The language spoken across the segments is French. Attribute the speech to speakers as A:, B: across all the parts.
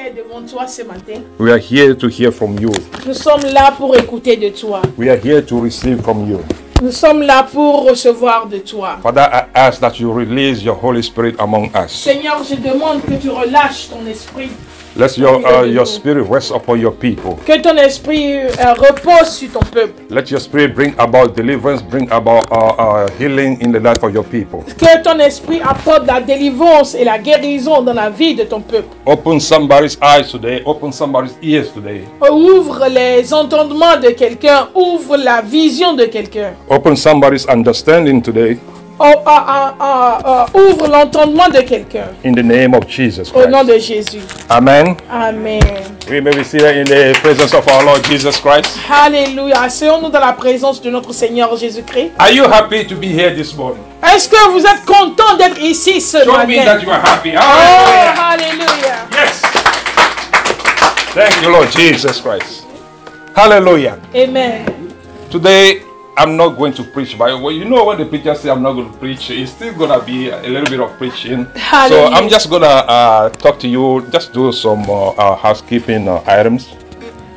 A: est devant toi ce matin.
B: We are here to hear from you.
A: Nous sommes là pour écouter de toi.
B: We are here to receive from you.
A: Nous sommes là pour recevoir de toi.
B: Father, I ask that you release your Holy Spirit among us.
A: Seigneur, je demande que tu relâches ton esprit.
B: Let your spirit rest upon your people.
A: Que ton esprit repose sur ton peuple.
B: Let your spirit bring about deliverance, bring about healing in the life of your people.
A: Que ton esprit apporte la délivrance et la guérison dans la vie de ton peuple.
B: Open somebody's eyes today. Open somebody's ears today.
A: Ouvre les entendements de quelqu'un. Ouvre la vision de quelqu'un.
B: Open somebody's understanding today.
A: Ouvre l'entendement de quelqu'un.
B: In the name of Jesus Christ.
A: Au nom de Jésus.
B: Amen.
A: Amen.
B: We may be seated in the presence of our Lord Jesus Christ.
A: Alléluia. Asseyons-nous dans la présence de notre Seigneur Jésus-Christ.
B: Are you happy to be here this morning?
A: Est-ce que vous êtes content d'être ici ce
B: Show
A: matin?
B: me that you are happy.
A: Oh,
B: Hallelujah.
A: hallelujah.
B: Yes. Thank you, Lord Jesus Christ. Hallelujah.
A: Amen.
B: Today, I'm not going to preach, but well, you know when the preacher says I'm not going to preach, it's still going to be a little bit of preaching.
A: Hallelujah.
B: So I'm just going to talk to you, just do some housekeeping items.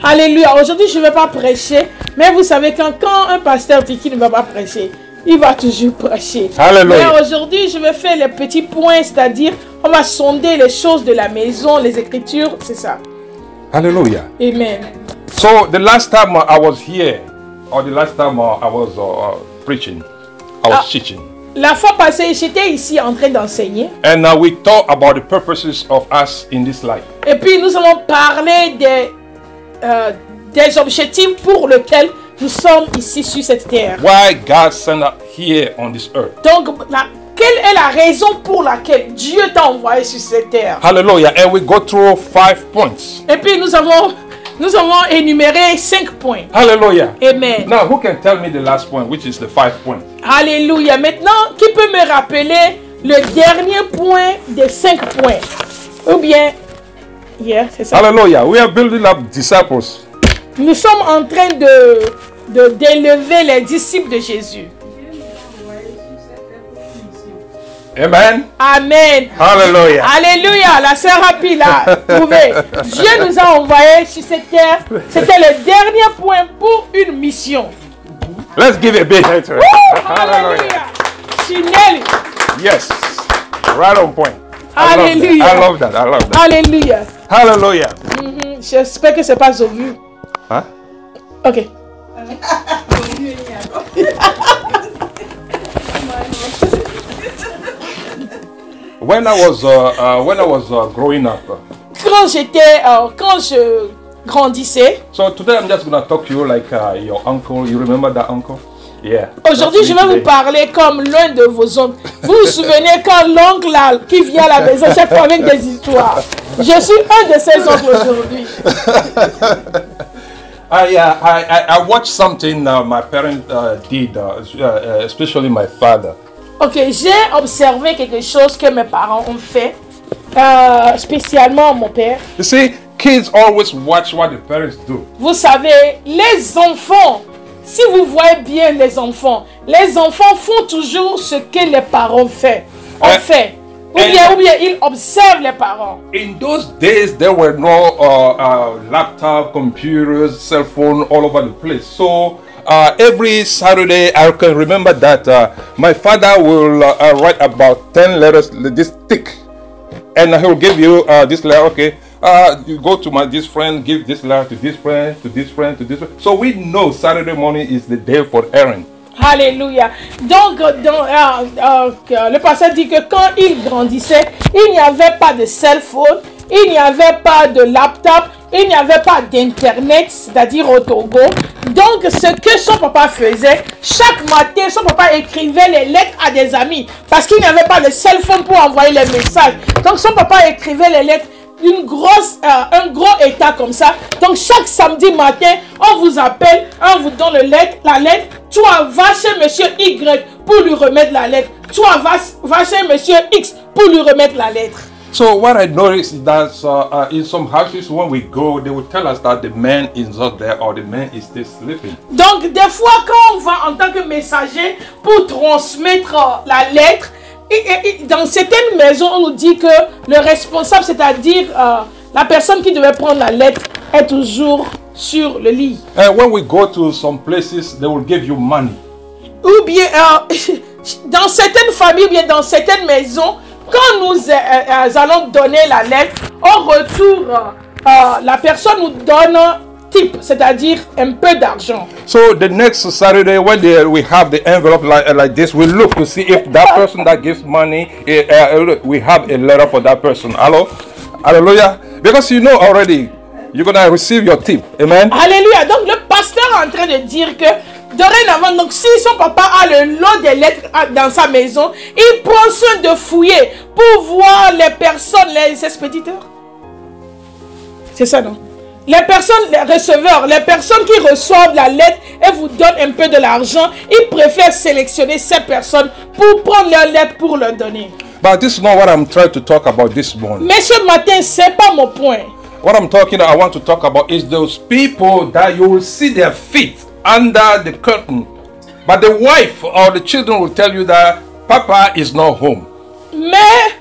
A: Alléluia. Aujourd'hui, je ne vais pas prêcher, mais vous savez quand un pasteur dit qu'il ne va pas prêcher, il va toujours prêcher.
B: Hallelujah.
A: Mais aujourd'hui, je vais faire les petits points, c'est-à-dire on va sonder les choses de la maison, les Écritures, c'est ça.
B: Hallelujah.
A: Amen.
B: So the last time I was here, or the last time I was preaching, I was teaching.
A: La fois passée, j'étais ici en train d'enseigner.
B: And we talked about the purposes of us in this life.
A: Et puis nous avons parlé des objectifs pour lesquels nous sommes ici sur cette terre.
B: Why God sent us here on this earth.
A: Donc, quelle est la raison pour laquelle Dieu t'a envoyé sur cette terre?
B: Hallelujah. And we go through 5 points.
A: Et puis nous avons énuméré 5 points.
B: Hallelujah.
A: Amen.
B: Now, who can tell me the last point, which is the 5 points?
A: Alléluia. Maintenant, qui peut me rappeler le dernier point des 5 points? Ou bien, c'est ça.
B: Hallelujah. We are building up disciples.
A: Nous sommes en train d'élever les disciples de Jésus.
B: Amen.
A: Amen.
B: Hallelujah.
A: Alléluia. La sœur Happy l'a trouvé. Dieu nous a envoyés sur cette terre. C'était le dernier point pour une mission.
B: Let's give it a big hand to her.
A: Alléluia. Tunnel.
B: Yes. Right on point.
A: Alléluia.
B: I love that.
A: Alléluia.
B: Hallelujah.
A: J'espère que c'est pas Zovu.
B: Huh?
A: Ok.
B: When I was growing up.
A: Quand je grandissais.
B: So today I'm just gonna talk to you like your uncle. You remember that uncle? Yeah.
A: Aujourd'hui, je vais vous parler comme l'un de vos oncles. Vous vous souvenez quand l'oncle là, qui vient à la maison chaque fois avec des histoires. Je suis un de ces oncles aujourd'hui.
B: I watched something my parents did, especially my father.
A: Ok, j'ai observé quelque chose que mes parents ont fait, spécialement mon père.
B: You see, kids always watch what the parents do.
A: Vous savez, les enfants, si vous voyez bien les enfants font toujours ce que les parents font. Ou bien ils observent les parents.
B: In those days, there were no laptop, computers, cell phone all over the place. So every Saturday, I can remember that my father will write about 10 letters this thick, and he will give you this letter. Okay, you go to this friend, give this letter to this friend, to this friend, to this friend. So we know Saturday morning is the day for errand.
A: Alléluia. Donc, le pasteur dit que quand il grandissait, il n'y avait pas de cell phone, il n'y avait pas de laptop, il n'y avait pas d'internet, c'est-à-dire au Togo. Donc, ce que son papa faisait, chaque matin, son papa écrivait les lettres à des amis parce qu'il n'y avait pas de cell phone pour envoyer les messages. Donc, son papa écrivait les lettres un gros état comme ça. Donc chaque samedi matin, on vous appelle, on vous donne la lettre. Toi, va chez monsieur Y pour lui remettre la lettre. Toi, va chez monsieur X pour lui remettre la lettre.
B: So what I noticed is that in some houses when we go, they will tell us that the man is not there or the man is still sleeping.
A: Donc des fois quand on va en tant que messager pour transmettre la lettre, dans certaines maisons, on nous dit que le responsable, c'est-à-dire la personne qui devait prendre la lettre est toujours sur le lit.
B: And when we go to some places, they will give you money.
A: Ou bien, dans certaines familles, ou bien dans certaines maisons, quand nous allons donner la lettre, en retour, la personne nous donne type, c'est-à-dire un peu d'argent.
B: So the next Saturday, when we have the envelope like this, we look to see if that person that gives money, we have a letter for that person. Hello? Hallelujah. Because you know already, you're going to receive your tip. Amen?
A: Alléluia. Donc le pasteur est en train de dire que dorénavant, donc si son papa a le lot des lettres dans sa maison, il prend soin de fouiller pour voir les personnes, les expéditeurs. C'est ça, non? Les personnes, les receveurs, les personnes qui reçoivent la lettre et vous donnent un peu de l'argent, ils préfèrent sélectionner ces personnes pour prendre leur lettre pour leur donner.
B: But this is not what I'm trying to talk about this morning.
A: Mais ce matin, c'est pas mon point.
B: What I want to talk about is those people that you will see their feet under the curtain, but the wife or the children will tell you that Papa is not home.
A: Mais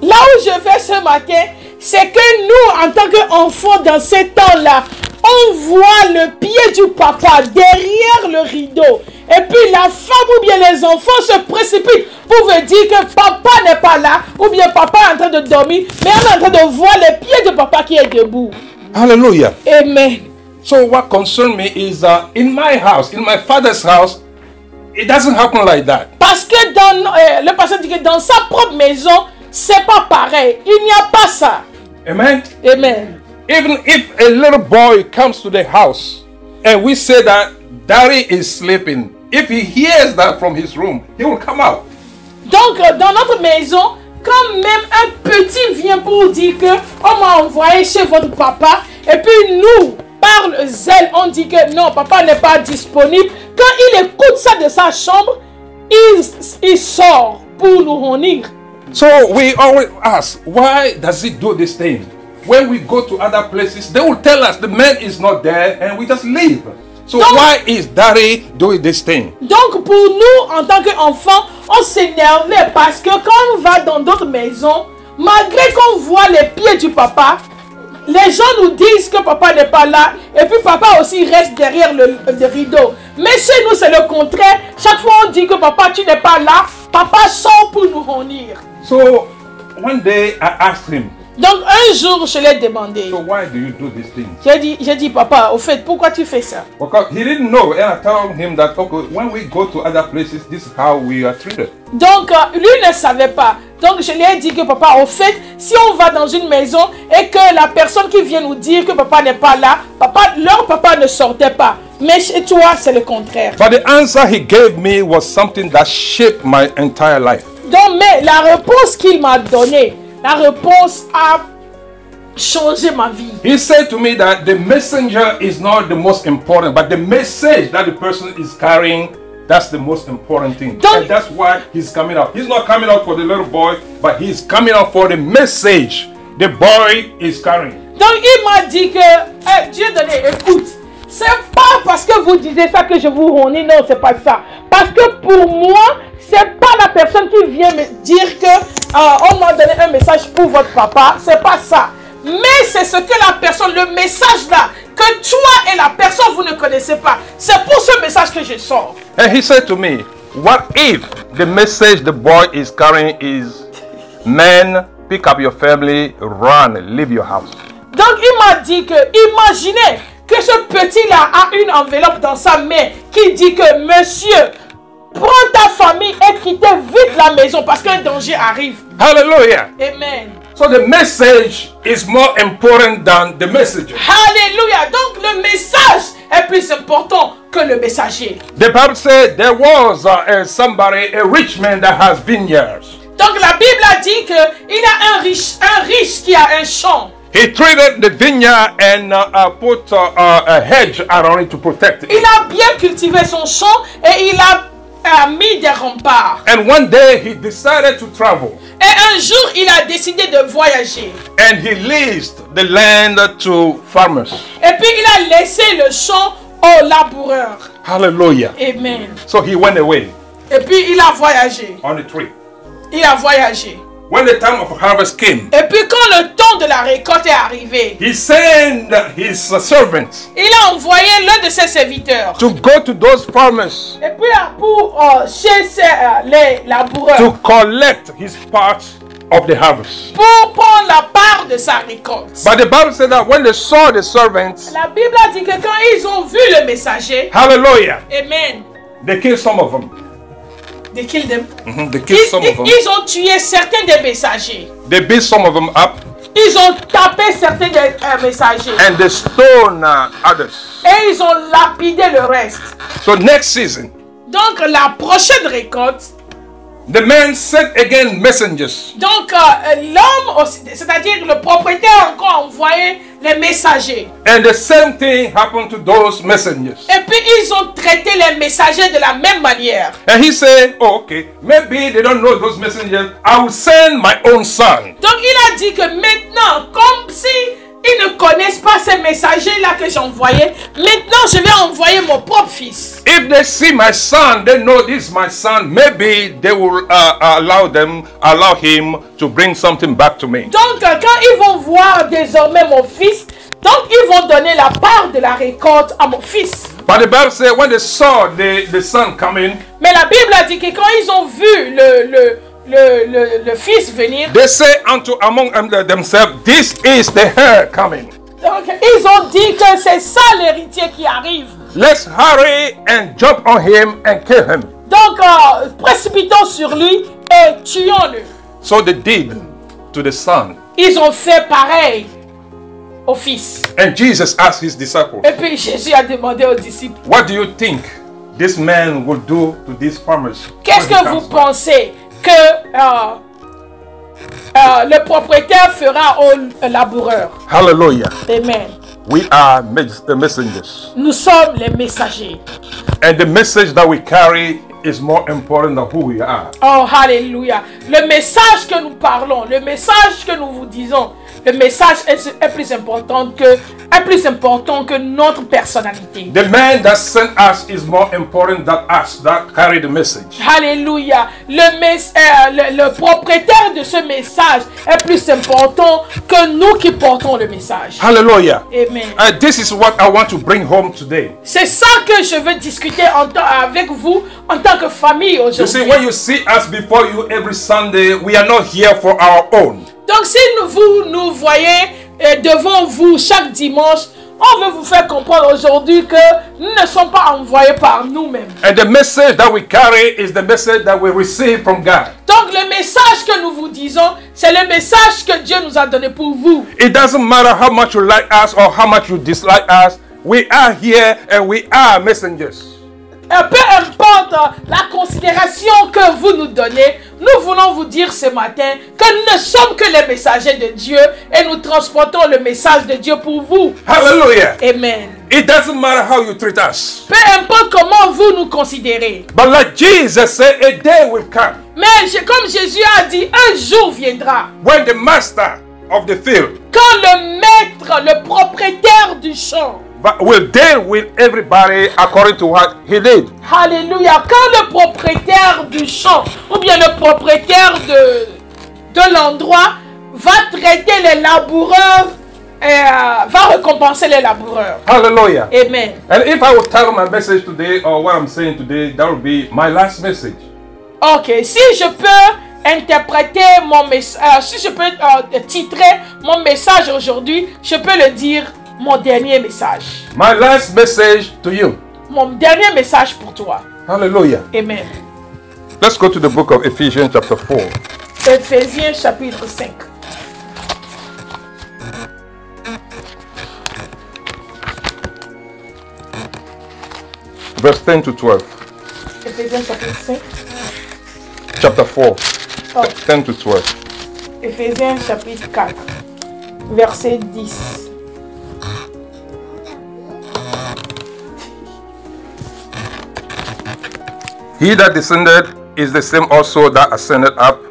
A: là où je vais ce matin, c'est que nous, en tant qu'enfants dans ces temps-là, on voit le pied du papa derrière le rideau. Et puis la femme ou bien les enfants se précipitent pour vous dire que papa n'est pas là, ou bien papa est en train de dormir, mais on est en train de voir les pieds de papa qui est debout.
B: Hallelujah.
A: Amen.
B: So what concerns me is in my house, in my father's house, it doesn't happen like that.
A: Parce que dans le pasteur dit que dans sa propre maison, c'est pas pareil. Il n'y a pas ça.
B: Amen.
A: Amen.
B: Even if a little boy comes to the house and we say that daddy is sleeping, if he hears that from his room, he will come out.
A: Donc dans notre maison, quand même un petit vient pour dire que on m'a envoyé chez votre papa, et puis nous, par le zèle, on dit que non, papa n'est pas disponible. Quand il écoute ça de sa chambre, il sort pour nous réunir.
B: So we always ask, why does he do this thing? When we go to other places, they will tell us the man is not there and we just leave. So donc, why is daddy doing this thing?
A: Donc pour nous, en tant qu'enfants, on s'énervait parce que quand on va dans d'autres maisons, malgré qu'on voit les pieds du papa, les gens nous disent que papa n'est pas là et puis papa aussi reste derrière le rideau. Mais chez nous, c'est le contraire. Chaque fois, on dit que papa, tu n'es pas là. Papa sort pour nous réunir.
B: So one day I asked him.
A: Donc un jour, je l'ai demandé.
B: So why do you do this thing?
A: J'ai dit, papa, au fait, pourquoi tu fais ça?
B: Because he didn't know, and I told him that okay, when we go to other places, this is how we are treated.
A: Donc lui ne savait pas. Donc je lui ai dit que papa, au fait, si on va dans une maison et que la personne qui vient nous dire que papa n'est pas là, leur papa ne sortait pas. Mais chez toi, c'est le contraire.
B: But the answer he gave me was something that shaped my entire life.
A: Donc, mais la réponse qu'il m'a donnée, la réponse a changé ma vie.
B: He said to me that the messenger is not the most important, but the message that the person is carrying, that's the most important thing. And that's why he's coming out. He's not coming out for the little boy, but he's coming out for the message the boy is carrying.
A: Donc, il m'a dit que, Dieu donné, écoute, c'est pas parce que vous disiez ça que je vous réunis, non, c'est pas ça. Parce que pour moi, c'est pas la personne qui vient me dire que on m'a donné un message pour votre papa, c'est pas ça. Mais c'est ce que la personne, le message là, que toi et la personne vous ne connaissez pas. C'est pour ce message que je sors.
B: And he said to me, what if the message the boy is carrying is, man, pick up your family, run, leave your house.
A: Donc il m'a dit que, imaginez que ce petit-là a une enveloppe dans sa main qui dit que monsieur, prends ta famille et quittez vite la maison parce qu'un danger arrive.
B: Hallelujah.
A: Amen.
B: So the message is more important than the messenger.
A: Alléluia. Donc le message est plus important que le messager.
B: The Bible said there was somebody, a rich man that has vineyards.
A: Donc la Bible a dit que il a un riche qui a un champ.
B: He treated the vineyard and put a hedge around it to protect it.
A: Il a bien cultivé son champ et il a mis des remparts.
B: And one day he decided to travel.
A: Et un jour, il a décidé de voyager.
B: And he leased the land to farmers.
A: Et puis il a laissé le champ aux laboureurs.
B: Hallelujah.
A: Amen.
B: So he went away.
A: Et puis il a voyagé.
B: On a trip.
A: Il a voyagé.
B: when the time of harvest came,
A: Et puis quand le temps de la récolte est arrivé,
B: he sent his servants
A: il a envoyé l'un de ses serviteurs.
B: to go to those farmers
A: Et puis pour chez les laboureurs,
B: to collect his part of the harvest.
A: pour prendre la part de sa récolte.
B: But the Bible said that when they saw the servants,
A: La Bible a dit que quand ils ont vu le messager,
B: hallelujah,
A: amen,
B: they killed some of them.
A: they killed them.
B: They killed some of them.
A: Ils ont tué certains des messagers.
B: They beat some of them up
A: Ils ont tapé certains des messagers.
B: and they stoned others.
A: Et ils ont lapidé le reste.
B: So next season,
A: Donc la prochaine récolte,
B: the man sent again messengers
A: donc l'homme, c'est-à-dire le propriétaire, a encore envoyé les messagers.
B: and the same thing happened to those messengers.
A: Et puis ils ont traité les messagers de la même manière.
B: And he said, oh, okay, maybe they don't know those messengers. I will send my own son.
A: Donc il a dit que maintenant, comme si ils ne connaissent pas ces messagers-là que j'ai envoyés, maintenant je vais envoyer mon propre fils.
B: If they see my son, they know this is my son. Maybe they will allow him to bring something back to me.
A: Donc quand ils vont voir désormais mon fils, donc ils vont donner la part de la récolte à mon fils.
B: But the Bible said when they saw the son coming,
A: Mais la Bible a dit que quand ils ont vu le fils venir,
B: they say among themselves, this is the heir coming.
A: donc ils ont dit que c'est ça l'héritier qui arrive.
B: Let's hurry and jump on him and kill him.
A: Donc précipitons sur lui et tuons-le.
B: So they did to the son.
A: Ils ont fait pareil au fils.
B: And Jesus asked his disciples,
A: Et puis Jésus a demandé aux disciples,
B: what do you think this man will do to these farmers?
A: qu'est-ce que vous pensez que le propriétaire fera au laboureur?
B: Hallelujah.
A: Amen.
B: We are the messengers.
A: Nous sommes les messagers.
B: And the message that we carry is more important than who we are.
A: Oh, hallelujah. Le message que nous parlons, le message que nous vous disons, le message est plus important que notre personnalité.
B: The man that sent us is more important than us that carry the message.
A: Alléluia. Le propriétaire de ce message est plus important que nous qui portons le message.
B: Hallelujah.
A: Amen.
B: This is what I want to bring home today.
A: C'est ça que je veux discuter avec vous en tant que famille
B: You see,
A: aujourd'hui.
B: when you see us before you every Sunday, we are not here for our own.
A: Donc si vous nous voyez devant vous chaque dimanche, on veut vous faire comprendre aujourd'hui que nous ne sommes pas envoyés par nous-mêmes.
B: And the message that we carry is the message that we receive from God.
A: Donc le message que nous vous disons, c'est le message que Dieu nous a donné pour vous.
B: It doesn't matter how much you like us or how much you dislike us. We are here and we are messengers.
A: Peu importe la considération que vous nous donnez, nous voulons vous dire ce matin que nous ne sommes que les messagers de Dieu et nous transportons le message de Dieu pour vous.
B: Hallelujah.
A: Amen.
B: It doesn't matter how you treat us.
A: Peu importe comment vous nous considérez.
B: But like Jesus said, a day will come
A: Mais comme Jésus a dit, un jour viendra
B: when the master of the field
A: quand le maître, le propriétaire du champ,
B: will deal with everybody according to what he did.
A: Alléluia, quand le propriétaire du champ ou bien le propriétaire de l'endroit va traiter les laboureurs et va récompenser les laboureurs.
B: Hallelujah.
A: Amen.
B: And if I would tell my message today or what I'm saying today, that would be my last message.
A: Ok, si je peux interpréter mon message, si je peux titrer mon message aujourd'hui, je peux le dire mon dernier message.
B: My last message to you.
A: Mon dernier message pour toi.
B: Hallelujah.
A: Amen.
B: Let's go to the book of Ephesians chapter 4.
A: Éphésiens chapitre 5.
B: Verse 10 to 12.
A: Éphésiens chapitre 5.
B: Chapter 4.
A: Oh.
B: 10 to 12.
A: Éphésiens chapitre 4. Verset 10.
B: He that descended is the same also that ascended up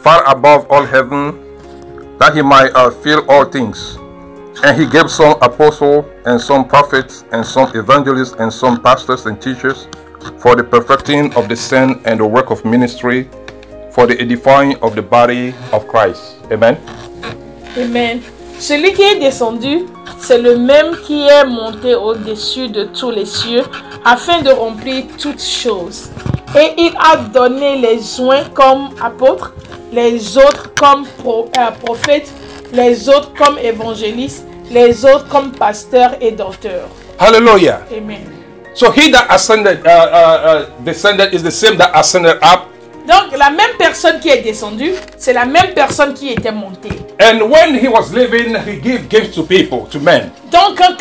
B: far above all heaven, that he might fill all things. And he gave some apostles, and some prophets, and some evangelists, and some pastors and teachers, for the perfecting of the saints and the work of ministry, for the edifying of the body of Christ. Amen.
A: Amen. Celui qui est descendu, c'est le même qui est monté au-dessus de tous les cieux, afin de remplir toutes choses. Et il a donné les uns comme apôtres, les autres comme prophètes, les autres comme évangélistes, les autres comme pasteurs et docteurs.
B: Hallelujah.
A: Amen.
B: So he that ascended, descended is the same that ascended up.
A: Donc la même personne qui est descendue, c'est la même personne qui était montée.
B: And when he was living, he gave gifts to people, to men.
A: Donc quand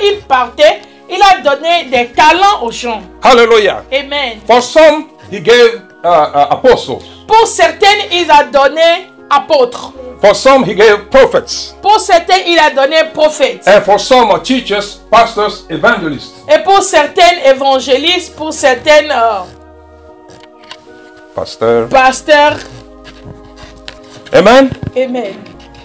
A: il partait, il a donné des talents aux gens.
B: Hallelujah.
A: Amen.
B: For some, he gave apostles.
A: Pour certaines, il a donné apôtres.
B: For some, he gave prophets.
A: Pour certains, il a donné prophètes.
B: And for some, teachers, pastors, evangelists.
A: Et pour certaines, évangélistes. Pour certaines, pasteurs.
B: Amen.
A: Amen.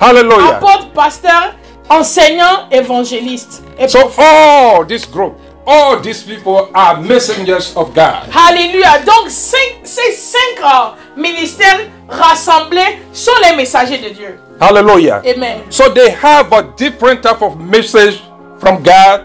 B: Hallelujah.
A: Apôtres, pasteurs, enseignants, évangélistes. Et
B: So all this group, all these people are messengers of God.
A: Alléluia. Donc ces cinq ministères rassemblés sont les messagers de Dieu.
B: Hallelujah.
A: Amen.
B: So they have a different type of message from God,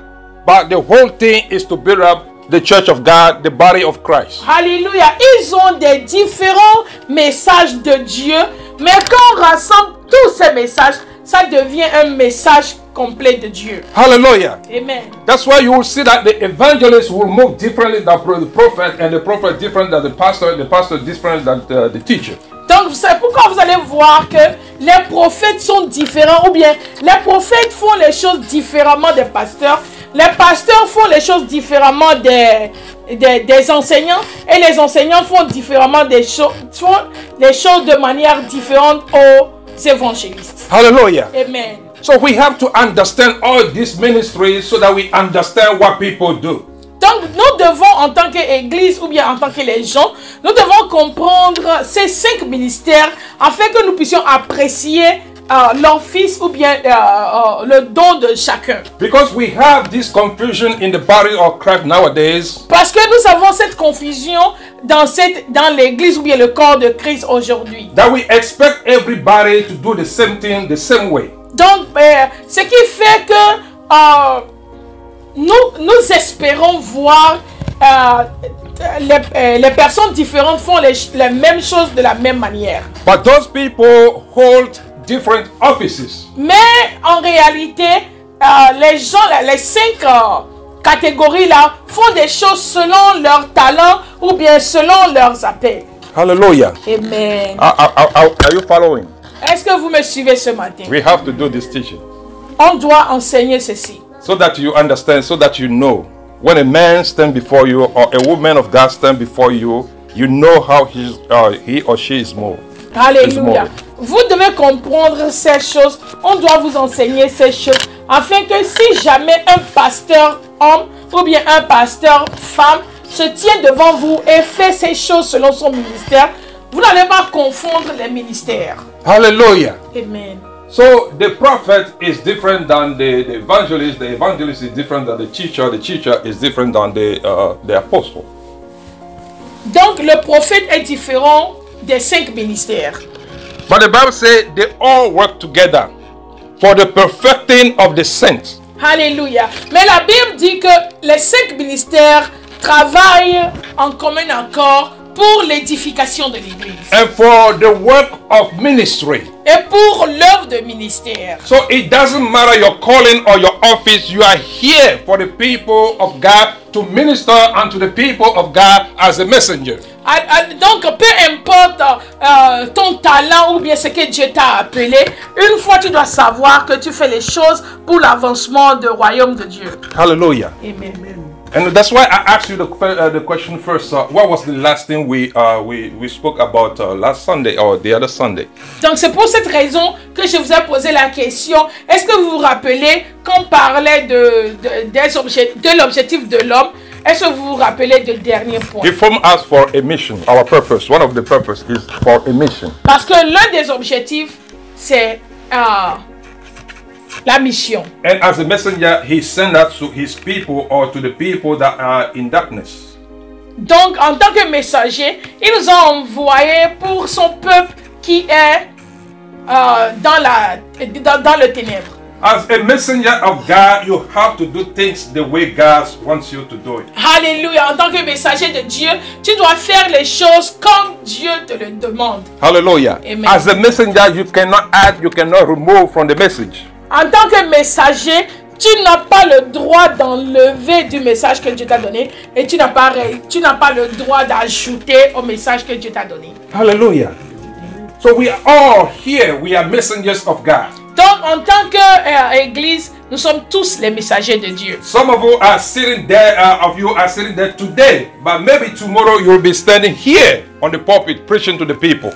B: but the whole thing is to build up the church of God, the body of Christ.
A: Alléluia. Ils ont des différents messages de Dieu, mais quand on rassemble tous ces messages, ça devient un message complet de Dieu.
B: Hallelujah.
A: Amen.
B: That's why you will see that the evangelist will move differently than the prophet, and the prophet different than the pastor different than the teacher.
A: Donc c'est pourquoi vous allez voir que les prophètes sont différents, ou bien les prophètes font les choses différemment des pasteurs, les pasteurs font les choses différemment des enseignants, et les enseignants font différemment des choses de manière différente aux évangélistes.
B: Hallelujah.
A: Amen.
B: So we have to understand all these ministries so that we understand what people do.
A: Donc nous devons en tant qu'église ou bien en tant que les gens, nous devons comprendre ces cinq ministères afin que nous puissions apprécier l'office ou bien le don de chacun.
B: Because we have this confusion in the body of Christ nowadays.
A: Parce que nous avons cette confusion dans l'église ou bien le corps de Christ aujourd'hui.
B: That we expect everybody to do the same thing the same way.
A: Donc ce qui fait que nous espérons voir les personnes différentes font les mêmes choses de la même manière.
B: But those people hold different offices.
A: Mais en réalité, les gens, les cinq catégories là, font des choses selon leur talent ou bien selon leurs appels.
B: Hallelujah.
A: Amen.
B: Are you following?
A: Est-ce que vous me suivez ce matin?
B: We have to do this teaching.
A: On doit enseigner ceci.
B: So that you understand, so that you know. When a man stands before you or a woman of God stands before you, you know how he or she is moved.
A: Alléluia. Vous devez comprendre ces choses. On doit vous enseigner ces choses afin que si jamais un pasteur homme ou bien un pasteur femme se tient devant vous et fait ces choses selon son ministère, vous n'allez pas confondre les ministères.
B: Hallelujah.
A: Amen.
B: So the prophet is different than the evangelist is different than the teacher is different than the apostle.
A: Donc le prophète est différent des cinq ministères.
B: But the Bible says they all work together for the perfecting of the saints.
A: Alléluia. Mais la Bible dit que les cinq ministères travaillent en commun accord pour l'édification de l'Église.
B: And for the work of ministry.
A: Et pour l'œuvre de ministère.
B: So it doesn't matter your calling or your office, you are here for the people of God to minister unto the people of God as a messenger.
A: Donc peu importe ton talent ou bien ce que Dieu t'a appelé, une fois tu dois savoir que tu fais les choses pour l'avancement du royaume de Dieu.
B: Hallelujah.
A: Amen.
B: And that's why I asked you the question first. What was the last thing we spoke about last Sunday or the other Sunday?
A: Donc c'est pour cette raison que je vous ai posé la question. Est-ce que vous vous rappelez qu'on parlait de l'objectif de l'homme? Est-ce que vous vous rappelez du dernier point?
B: He formed us for a mission. Our purpose, one of the purpose is for a mission.
A: Parce que l'un des objectifs, c'est la mission.
B: And as a messenger, he sent us to his people or to the people that are in darkness.
A: Donc, en tant que messager, il nous a envoyés pour son peuple qui est dans le ténèbre.
B: As a messenger of God, you have to do things the way God wants you to do it.
A: Alléluia. En tant que messager de Dieu, tu dois faire les choses comme Dieu te le demande.
B: Hallelujah.
A: Amen.
B: As a messenger, you cannot add, you cannot remove from the message.
A: En tant que messager, tu n'as pas le droit d'enlever du message que Dieu t'a donné et tu n'as pas le droit d'ajouter au message que Dieu t'a donné.
B: Hallelujah. So we are all here. We are messengers of God.
A: Donc, en tant qu'Église, nous sommes tous les messagers de Dieu.
B: Some of you are sitting there, today, but maybe tomorrow you will be standing here on the pulpit preaching to the people.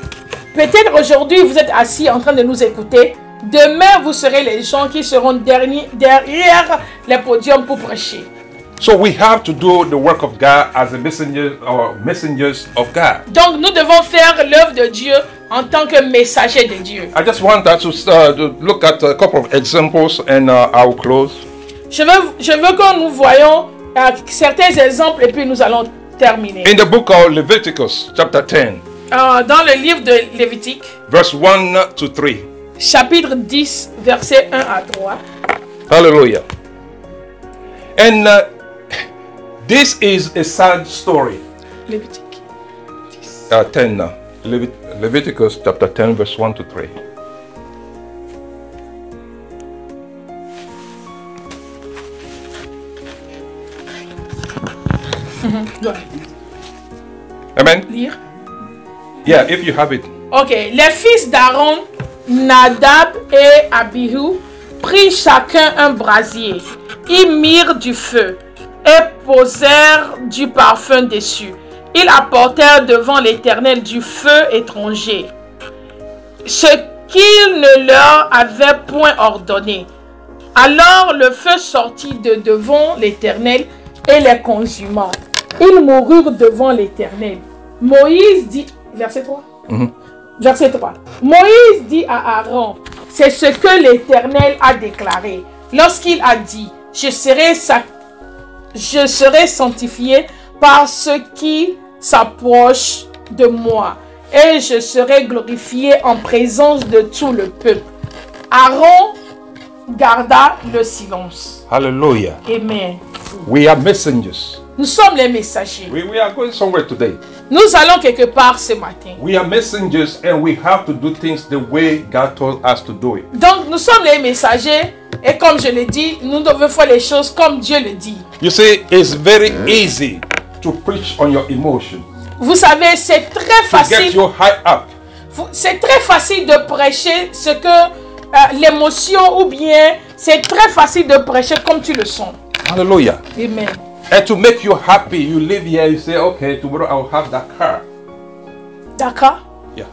A: Peut-être aujourd'hui, vous êtes assis en train de nous écouter. Demain, vous serez les gens qui seront derrière les podiums pour prêcher.
B: So we have to do the work of God as a messenger or messengers of God.
A: Donc, nous devons faire l'œuvre de Dieu en tant que messager de Dieu.
B: I just want us to look at a couple of examples and I will close.
A: Je veux que nous voyons certains exemples et puis nous allons terminer.
B: In the book of Leviticus, chapter 10,
A: Dans le livre de Lévitique,
B: verse 1 to 3.
A: chapitre 10, versets 1 à 3.
B: Hallelujah. And this is a sad story.
A: Lévitique.
B: 10 now. Leviticus chapter 10, verse 1 to 3. Amen.
A: Lire.
B: Yeah, if you have it.
A: Ok. Les fils d'Aaron, Nadab et Abihu, prirent chacun un brasier. Ils mirent du feu et posèrent du parfum dessus. Ils apportèrent devant l'Éternel du feu étranger, ce qu'il ne leur avait point ordonné. Alors le feu sortit de devant l'Éternel et les consuma. Ils moururent devant l'Éternel. Moïse dit, verset 3. Verset 3. Moïse dit à Aaron, c'est ce que l'Éternel a déclaré lorsqu'il a dit, je serai sanctifié par ceux qui s'approchent de moi et je serai glorifié en présence de tout le peuple. Aaron garda le silence.
B: Hallelujah.
A: Amen.
B: We are messengers.
A: Nous sommes les messagers.
B: We are going somewhere today.
A: Nous allons quelque part ce matin.
B: We are messengers and we have to do things the way God told us to do it.
A: Donc nous sommes les messagers et comme je l'ai dit, nous devons faire les choses comme Dieu le dit.
B: You see, it's very easy to preach on your emotion.
A: Vous savez, c'est très
B: To get
A: facile.
B: you high up.
A: C'est très facile de prêcher ce que l'émotion ou bien c'est très facile de prêcher comme tu le sens.
B: Hallelujah.
A: Amen.
B: And to make you happy, you live here, you say, okay, tomorrow I'll have that car.
A: D'accord.
B: Yeah.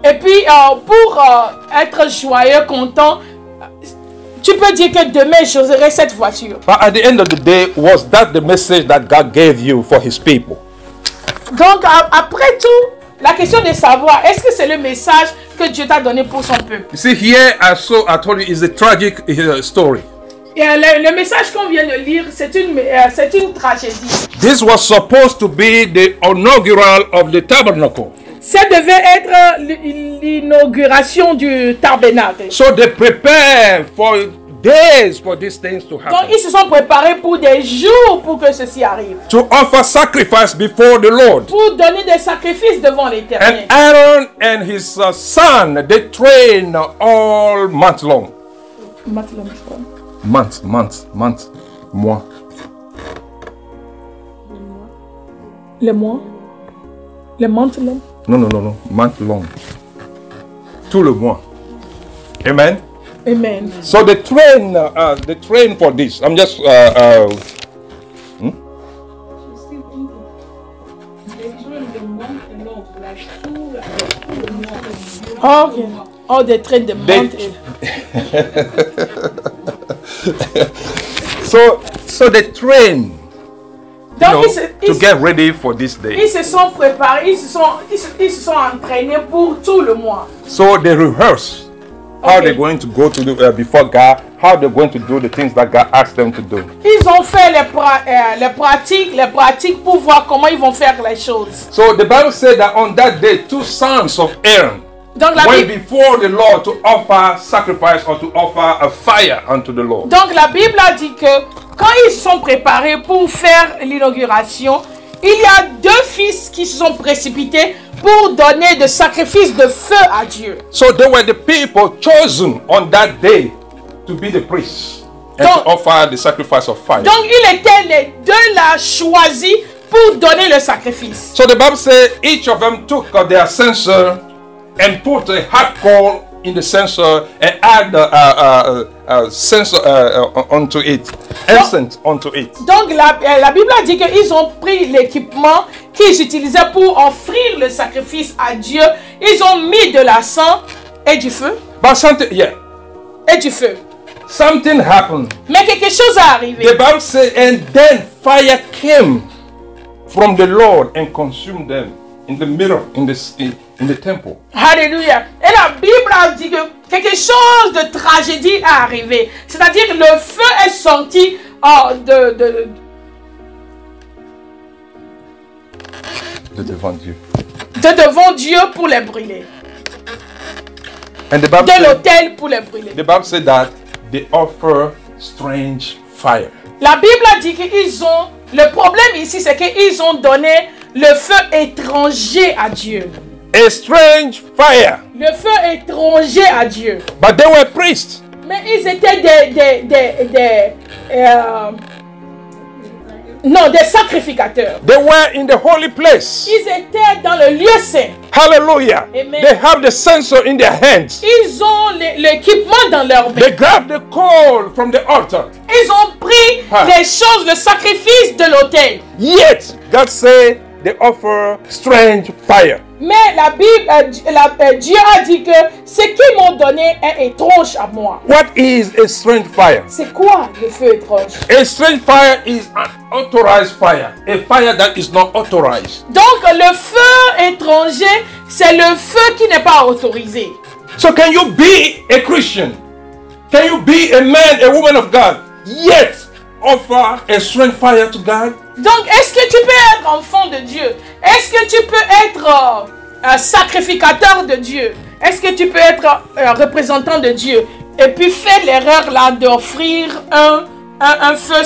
A: Et puis pour être joyeux, content, tu peux dire que demain j'aurai cette voiture.
B: But at the end of the day, was that the message that God gave you for his people?
A: Donc après tout, la question de savoir, est-ce que c'est le message que Dieu t'a donné pour son peuple?
B: You see, here I told you, is a tragic story.
A: Et le message qu'on vient de lire, c'est une tragédie.
B: This was supposed to be the inaugural of the tabernacle.
A: Ça devait être l'inauguration du tabernacle.
B: So they prepare for days for these things to
A: Donc
B: happen.
A: ils se sont préparés pour des jours pour que ceci arrive.
B: To offer sacrifice before the Lord.
A: Pour donner des sacrifices devant
B: And
A: l'Éternel.
B: Aaron and his son, they train all month long. Month. Mois.
A: Le mois? Le month long?
B: No. Month long. Tout le mois. Amen.
A: Amen.
B: So they train for this. I'm just
A: Oh, okay. Oh, they train the month.
B: So they train,
A: Donc
B: to get ready for this day.
A: ils se sont préparés, ils se sont entraînés pour tout le mois.
B: So they rehearse how
A: Okay.
B: they're going to go to before God how they're going to do the things that God asked them to do.
A: Ils ont fait les pratiques pour voir comment ils vont faire les choses.
B: So the Bible said that on that day, 2 sons of Aaron
A: Donc la,
B: went before the Lord to offer sacrifice or to offer a fire unto the Lord.
A: donc la Bible a dit que quand ils se sont préparés pour faire l'inauguration, il y a 2 fils qui se sont précipités pour donner des sacrifices de feu à Dieu.
B: So they were the people chosen on that day to be the priests and
A: Donc-
B: to offer the sacrifice of fire.
A: Donc il était les 2 là choisis pour donner le sacrifice.
B: So the Bible says each of them took their censer and put a hot coal in the censer and add censer onto it, incense onto it.
A: Donc la Bible a dit qu'ils ont pris l'équipement qu'ils utilisaient pour offrir le sacrifice à Dieu. Ils ont mis de l'encens et du feu.
B: But something, yeah,
A: Et du feu.
B: something happened.
A: Mais quelque chose est arrivé.
B: The Bible says, and then fire came from the Lord and consumed them in the mirror in the temple.
A: Alléluia. Et la Bible a dit que quelque chose de tragédie est arrivé. C'est-à-dire que le feu est sorti
B: De devant Dieu.
A: de devant Dieu pour les brûler.
B: And the Bible
A: De
B: said,
A: l'autel pour les brûler.
B: the Bible said that they offer strange fire.
A: La Bible a dit qu'ils ont... Le problème ici, c'est qu'ils ont donné le feu étranger à Dieu.
B: A strange fire.
A: Le feu étranger à Dieu.
B: But they were priests.
A: Mais ils étaient des sacrificateurs.
B: They were in the holy place.
A: Ils étaient dans le lieu saint.
B: Hallelujah.
A: Amen.
B: They have the censer in their hands.
A: Ils ont l'équipement dans leurs mains.
B: They grab the coal from the altar.
A: Ils ont pris les choses, le sacrifice de l'autel.
B: Yet, God said they offer strange fire.
A: Mais la Bible, Dieu a dit que ce qu'ils m'ont donné est étrange à moi.
B: What is a strange fire?
A: C'est quoi le feu étrange?
B: A strange fire is an authorized fire. A fire that is not authorized.
A: Donc le feu étranger, c'est le feu qui n'est pas autorisé.
B: So can you be a Christian? Can you be a man, a woman of God, yet offer a strange fire to God?
A: Donc est-ce que tu peux être enfant de Dieu? Est-ce que tu peux être sacrificateur de Dieu? Est-ce que tu peux être représentant de Dieu? Et puis faire l'erreur là d'offrir un feu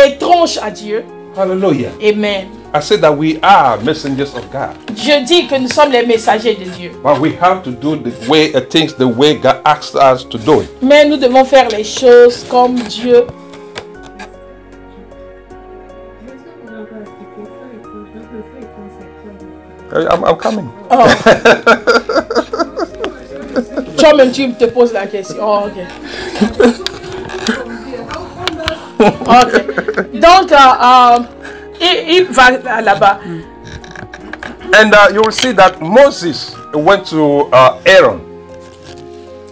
A: étrange à Dieu.
B: Hallelujah.
A: Amen.
B: I said that we are messengers of God.
A: Je dis que nous sommes les messagers de Dieu.
B: But we have to do the way things the way God asked us to do it.
A: Mais nous devons faire les choses comme Dieu.
B: I'm coming.
A: Oh. Toi-même, tu te poses la question. Oh, ok. Ok. Donc, il va là-bas.
B: And you will see that Moses went to Aaron.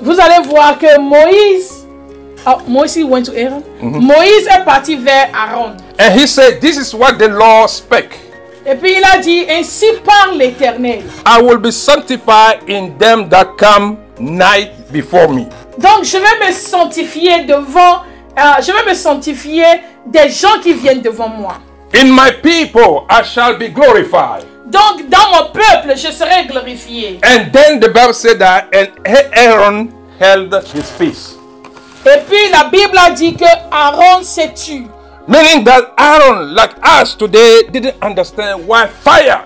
A: Vous allez voir que Moïse went to Aaron. Moïse est parti vers Aaron.
B: And he said, this is what the Lord spake.
A: Et puis il a dit, ainsi parle l'Éternel.
B: I will be sanctified in them that come nigh before me.
A: Donc je vais me sanctifier des gens qui viennent devant moi.
B: In my people I shall be glorified.
A: Donc dans mon peuple je serai glorifié.
B: And then the Bible said that and Aaron held his peace.
A: Et puis la Bible a dit que Aaron s'est tué.
B: Meaning that Aaron, like us today, didn't understand why fire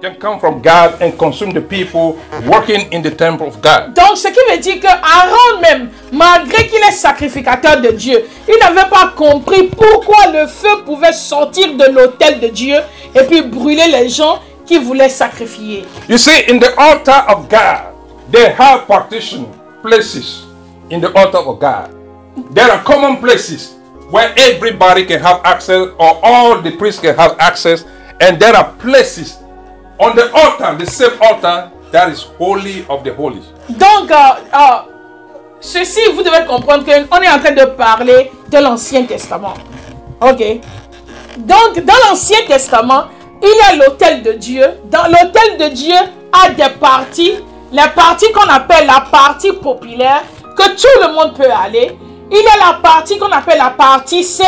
B: can come from God and consume the people working in the temple of God.
A: Donc ce qui veut dire que Aaron même, malgré qu'il est sacrificateur de Dieu, il n'avait pas compris pourquoi le feu pouvait sortir de l'autel de Dieu et puis brûler les gens qui voulaient sacrifier.
B: You see, in the altar of God, they have partition places in the altar of God. There are common places where everybody can have access, or all the priests can have access, and there are places on the altar, the same altar, that is holy of the holies.
A: Donc, ceci, vous devez comprendre qu'on est en train de parler de l'Ancien Testament. Ok. Donc, dans l'Ancien Testament, il y a l'autel de Dieu. Dans l'autel de Dieu, a des parties. Les parties qu'on appelle la partie populaire, que tout le monde peut aller. Il y a la partie qu'on appelle la partie saint,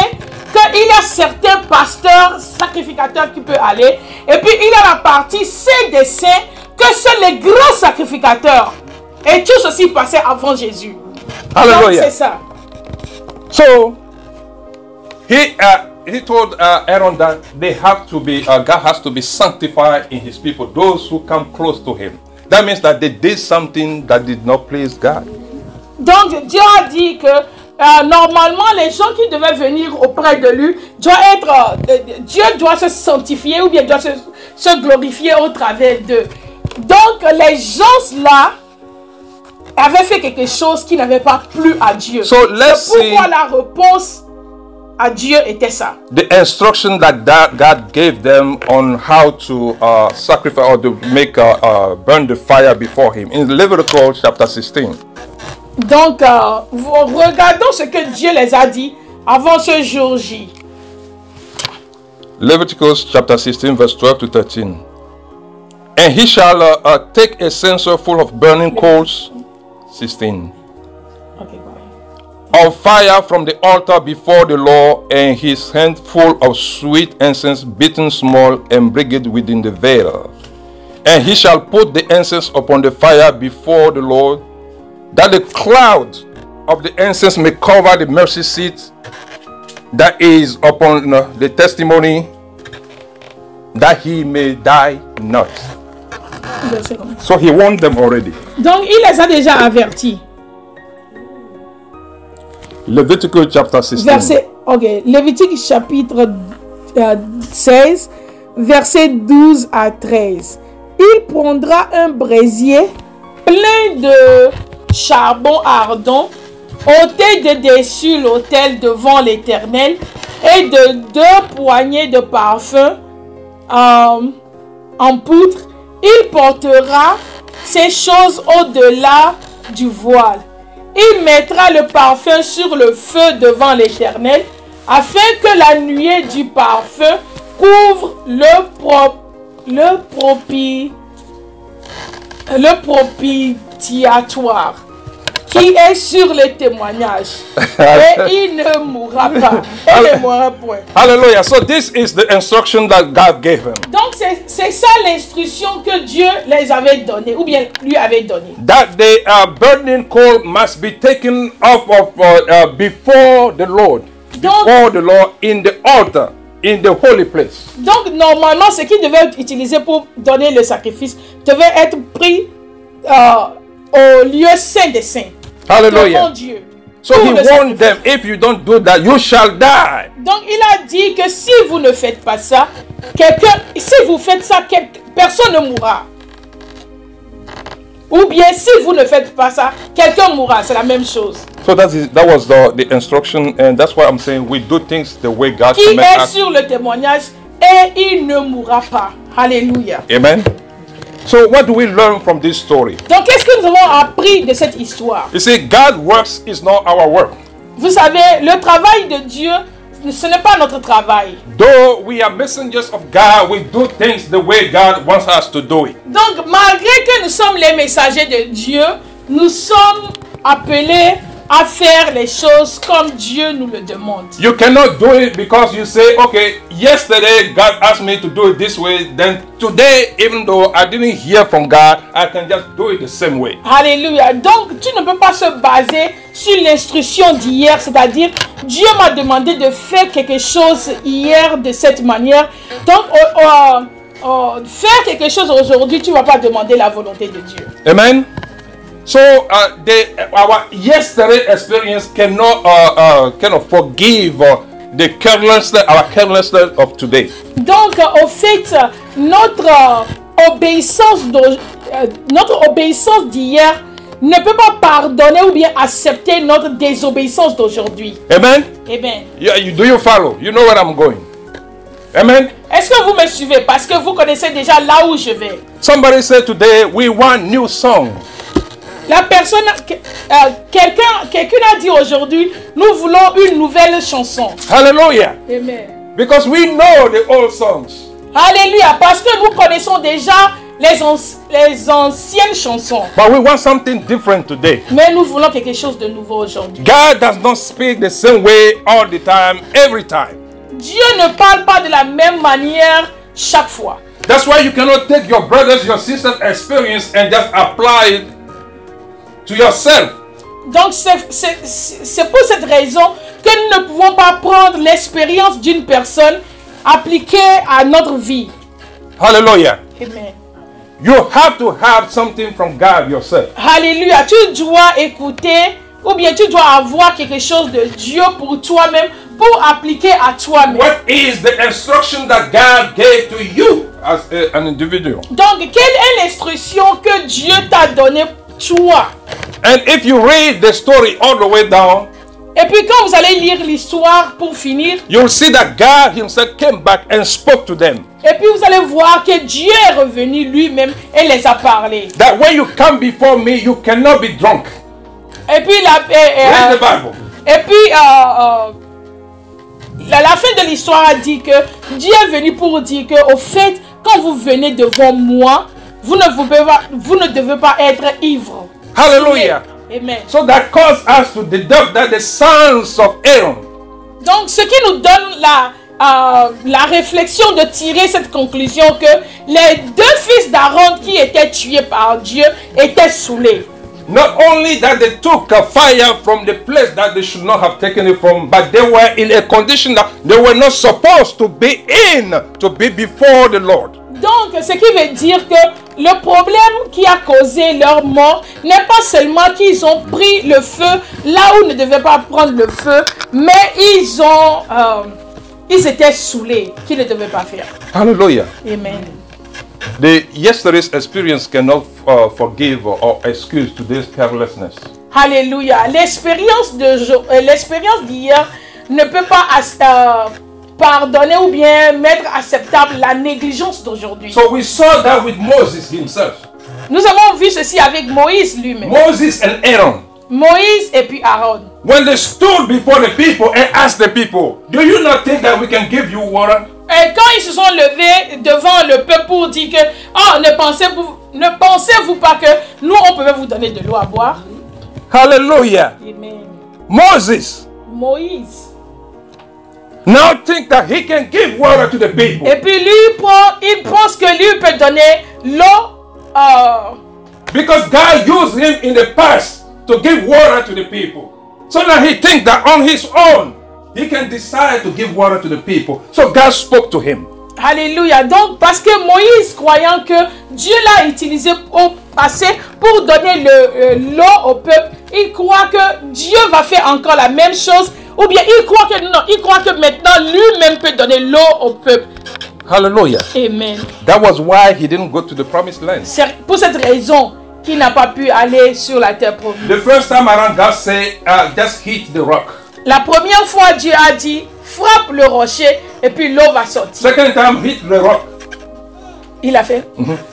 A: qu'il y a certains pasteurs, sacrificateurs qui peuvent aller. Et puis il y a la partie saint des saints, que seuls les grands sacrificateurs. Et tout ceci passait avant Jésus.
B: Hallelujah.
A: C'est ça.
B: So he told Aaron that they have to be God has to be sanctified in his people, those who come close to him. That means that they did something that did not please God.
A: Donc Dieu a dit que normalement les gens qui devaient venir auprès de lui Dieu doit se sanctifier ou bien doit se glorifier au travers d'eux. Donc les gens là avaient fait quelque chose qui n'avait pas plu à Dieu.
B: So let's
A: C'est pourquoi la réponse à Dieu était ça.
B: The instruction that God gave them on how to sacrifice or to make burn the fire before him in Leviticus chapter 16.
A: Donc regardons ce que Dieu les a dit avant ce jour J.
B: Leviticus chapter 16 verse 12 to 13. And he shall take a censer full of burning coals, 16,
A: Okay, go ahead.
B: of fire from the altar before the Lord, and his hand full of sweet incense beaten small, and bring it within the veil. And he shall put the incense upon the fire before the Lord, that the cloud of the incense may cover the mercy seat that is upon the testimony, that he may die not. So he warned them already.
A: Donc il les a déjà avertis.
B: Leviticus chapter 16.
A: Verset, ok, Lévitique chapitre 16, verset 12 à 13. Il prendra un brésier plein de charbon ardent, ôté de dessus l'autel devant l'Éternel, et de 2 poignées de parfum en poudre. Il portera ces choses au-delà du voile. Il mettra le parfum sur le feu devant l'Éternel, afin que la nuée du parfum couvre le propitiatoire qui est sur le témoignage. Et il ne mourra pas. Il ne mourra point.
B: Hallelujah. So this is the instruction that God gave him.
A: Donc c'est ça l'instruction que Dieu les avait donnée, ou bien lui avait donnée.
B: That the burning coal must be taken off of before the Lord. Before the Lord in the altar, in the holy place.
A: Donc normalement, ce qui devait être utilisé pour donner le sacrifice devait être pris au lieu saint des saints.
B: Hallelujah.
A: Devant Dieu.
B: So he warned them, if you don't do that, you shall die.
A: Donc il a dit que si vous ne faites pas ça, si vous faites ça, personne ne mourra. Ou bien si vous ne faites pas ça, quelqu'un mourra. C'est la même chose.
B: So that was the instruction, and that's why I'm saying we do things the way God
A: Qui
B: commanded
A: est
B: us.
A: sur le témoignage et il ne mourra pas. Alléluia.
B: Amen. So what do we learn from this story?
A: Donc qu'est-ce que nous avons appris de cette histoire?
B: You see, God's works is not our work.
A: Vous savez, le travail de Dieu, ce n'est pas notre travail.
B: Though we are messengers of God, we do things the way God wants us to do it.
A: Donc malgré que nous sommes les messagers de Dieu, nous sommes appelés à faire les choses comme Dieu nous le demande.
B: You cannot do it because you say, okay, yesterday God asked me to do it this way, then today, even though I didn't hear from God, I can just do it the same way.
A: Alléluia. Donc tu ne peux pas se baser sur l'instruction d'hier, c'est-à-dire Dieu m'a demandé de faire quelque chose hier de cette manière. Donc faire quelque chose aujourd'hui, tu ne vas pas demander la volonté de Dieu.
B: Amen. So our yesterday experience cannot forgive the carelessness, our carelessness of today.
A: Donc au fait, notre obéissance d'hier ne peut pas pardonner ou bien accepter notre désobéissance d'aujourd'hui.
B: Amen.
A: Amen.
B: Do you follow? You know where I'm going. Amen.
A: Est-ce que vous me suivez? Parce que vous connaissez déjà là où je vais.
B: Somebody said today we want new songs.
A: La personne, quelqu'un a dit aujourd'hui, nous voulons une nouvelle chanson.
B: Hallelujah.
A: Amen.
B: Because we know the old songs.
A: Alléluia, parce que nous connaissons déjà les anciennes chansons.
B: But we want something different today.
A: Mais nous voulons quelque chose de nouveau aujourd'hui.
B: God does not speak the same way all the time, every time.
A: Dieu ne parle pas de la même manière chaque fois.
B: That's why you cannot take your brothers, your sisters' experience and just apply it to yourself.
A: Donc c'est pour cette raison que nous ne pouvons pas prendre l'expérience d'une personne appliquée à notre vie.
B: Hallelujah.
A: Amen.
B: You have to have something from God yourself.
A: Alléluia. Tu dois écouter ou bien tu dois avoir quelque chose de Dieu pour toi-même, pour appliquer à toi-même.
B: What is the instruction that God gave to you as an individual?
A: Donc, quelle est l'instruction que Dieu t'a donnée toi?
B: And if you read the story all the way down,
A: Et puis quand vous allez lire l'histoire pour finir,
B: you'll see that God himself came back and spoke to them.
A: et puis vous allez voir que Dieu est revenu lui-même et les a parlé.
B: That when you come before me, you cannot be drunk.
A: Et puis
B: Read the Bible.
A: et puis la fin de l'histoire a dit que Dieu est venu pour dire que au fait, quand vous venez devant moi, vous ne devez pas être ivre.
B: Hallelujah.
A: Amen.
B: So that caused us to deduct that the sons of Aaron,
A: Donc, ce qui nous donne la réflexion de tirer cette conclusion que les deux fils d'Aaron qui étaient tués par Dieu étaient saoulés.
B: not only that they took a fire from the place that they should not have taken it from, but they were in a condition that they were not supposed to be in, to be before the Lord.
A: Donc, ce qui veut dire que le problème qui a causé leur mort n'est pas seulement qu'ils ont pris le feu là où ils ne devaient pas prendre le feu, mais ils étaient saoulés, qu'ils ne devaient pas faire.
B: Hallelujah.
A: Amen.
B: The yesterday's experience cannot forgive or excuse today's carelessness.
A: Alléluia. L'expérience d'hier ne peut pas pardonner ou bien mettre acceptable la négligence d'aujourd'hui.
B: So we saw that with Moses himself.
A: Nous avons vu ceci avec Moïse lui-même.
B: Moses and Aaron.
A: Moïse et puis Aaron.
B: When they stood before the people and asked the people, do you not think that we can give you water?
A: Et quand ils se sont levés devant le peuple pour dire que ne pensez-vous pas que nous on pouvait vous donner de l'eau à boire?
B: Hallelujah.
A: Amen.
B: Moses
A: Moïse.
B: now think that he can give water to the people.
A: Et puis il pense que lui peut donner l'eau.
B: Because God used him in the past to give water to the people. So now he thinks that on his own, he can decide to give water to the people. So God spoke to him.
A: Alléluia. Donc, parce que Moïse, croyant que Dieu l'a utilisé au passé pour donner l'eau au peuple, il croit que Dieu va faire encore la même chose. Ou bien il croit que maintenant lui-même peut donner l'eau au peuple.
B: Hallelujah.
A: Amen.
B: That was why he didn't go to the promised land.
A: C'est pour cette raison qu'il n'a pas pu aller sur la terre promise.
B: The first time around, God said, just hit the rock.
A: La première fois, Dieu a dit, frappe le rocher et puis l'eau va sortir.
B: Second time, hit the rock.
A: Il a fait.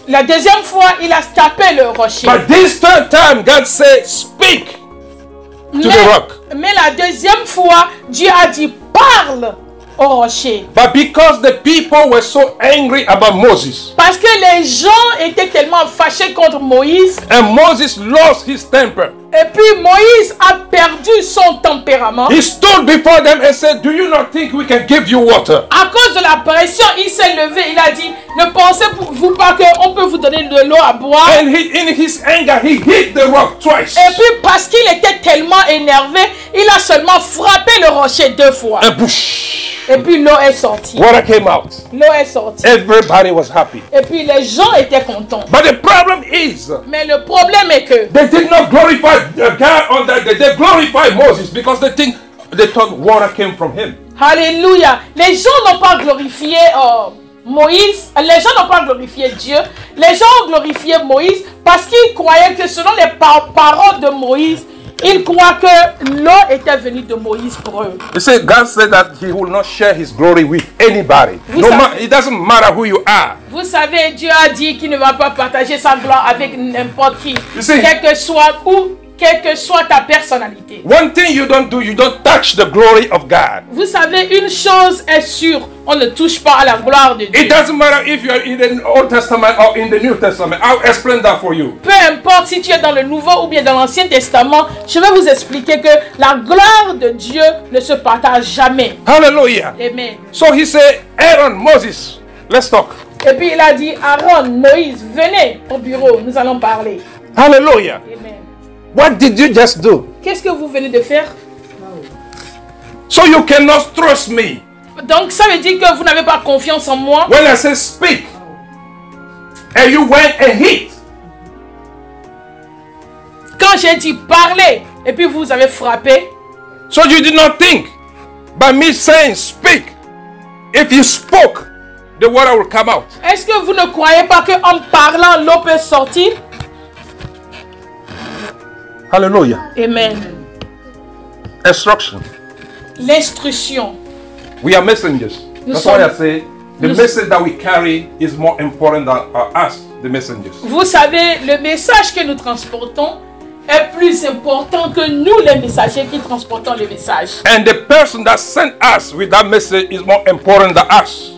A: La deuxième fois, il a tapé le rocher.
B: But this third time, God said, speak to the rock.
A: Mais la deuxième fois, Dieu a dit, parle au rocher.
B: But because the people were so angry about Moses,
A: Parce que les gens étaient tellement fâchés contre Moïse.
B: and Moses lost his temper,
A: Et puis Moïse a perdu son tempérament.
B: he stood before them and said, do you not think we can give you water?
A: À cause de la pression, il s'est levé. Il a dit, ne pensez-vous pas qu'on peut vous donner de l'eau à boire?
B: And in his anger, he hit the rock twice.
A: Et puis parce qu'il était tellement énervé, il a seulement frappé le rocher 2 fois.
B: And push,
A: Et puis l'eau est sortie.
B: water came out.
A: L'eau est sortie.
B: Everybody was happy.
A: Et puis les gens étaient contents.
B: But the problem is,
A: Mais le problème est que
B: they did not glorify God on that day. They glorified Moses because they thought water came from him.
A: Alléluia. Les gens n'ont pas glorifié Moïse. Les gens n'ont pas glorifié Dieu. Les gens ont glorifié Moïse parce qu'ils croyaient que selon les paroles de Moïse, ils croient que l'eau était venue de Moïse pour eux.
B: You see, God said that he will not share his glory with anybody. It doesn't matter who you are.
A: Vous savez, Dieu a dit qu'il ne va pas partager sa gloire avec n'importe qui.
B: see-
A: Quel que soit où quelle que soit ta personnalité.
B: One thing you don't do, you don't touch the glory of God.
A: Vous savez, une chose est sûre, on ne touche pas à la gloire de Dieu.
B: It doesn't matter if you are in the Old Testament or in the New Testament. I'll explain that for you.
A: Peu importe si tu es dans le Nouveau ou bien dans l'Ancien Testament, je vais vous expliquer que la gloire de Dieu ne se partage jamais.
B: Hallelujah.
A: Amen.
B: So he said, Aaron, Moses, let's talk.
A: Et puis il a dit, Aaron, Moïse, venez au bureau, nous allons parler.
B: Hallelujah.
A: Amen.
B: What did you just do?
A: Qu'est-ce que vous venez de faire?
B: So you cannot trust me.
A: Donc ça veut dire que vous n'avez pas confiance en moi.
B: When I say speak, and you went and hit.
A: Quand j'ai dit parler, et puis vous avez frappé.
B: So you did not think, by me saying speak, if you spoke, the water will come out.
A: Est-ce que vous ne croyez pas qu'en parlant, l'eau peut sortir?
B: Hallelujah.
A: Amen.
B: Instruction.
A: L'instruction.
B: We are messengers. That's why I say the message that we carry is more important than us, the messengers.
A: Vous savez, le message que nous transportons est plus important que nous, les messagers qui transportons le message.
B: And the person that sent us with that message is more important than us.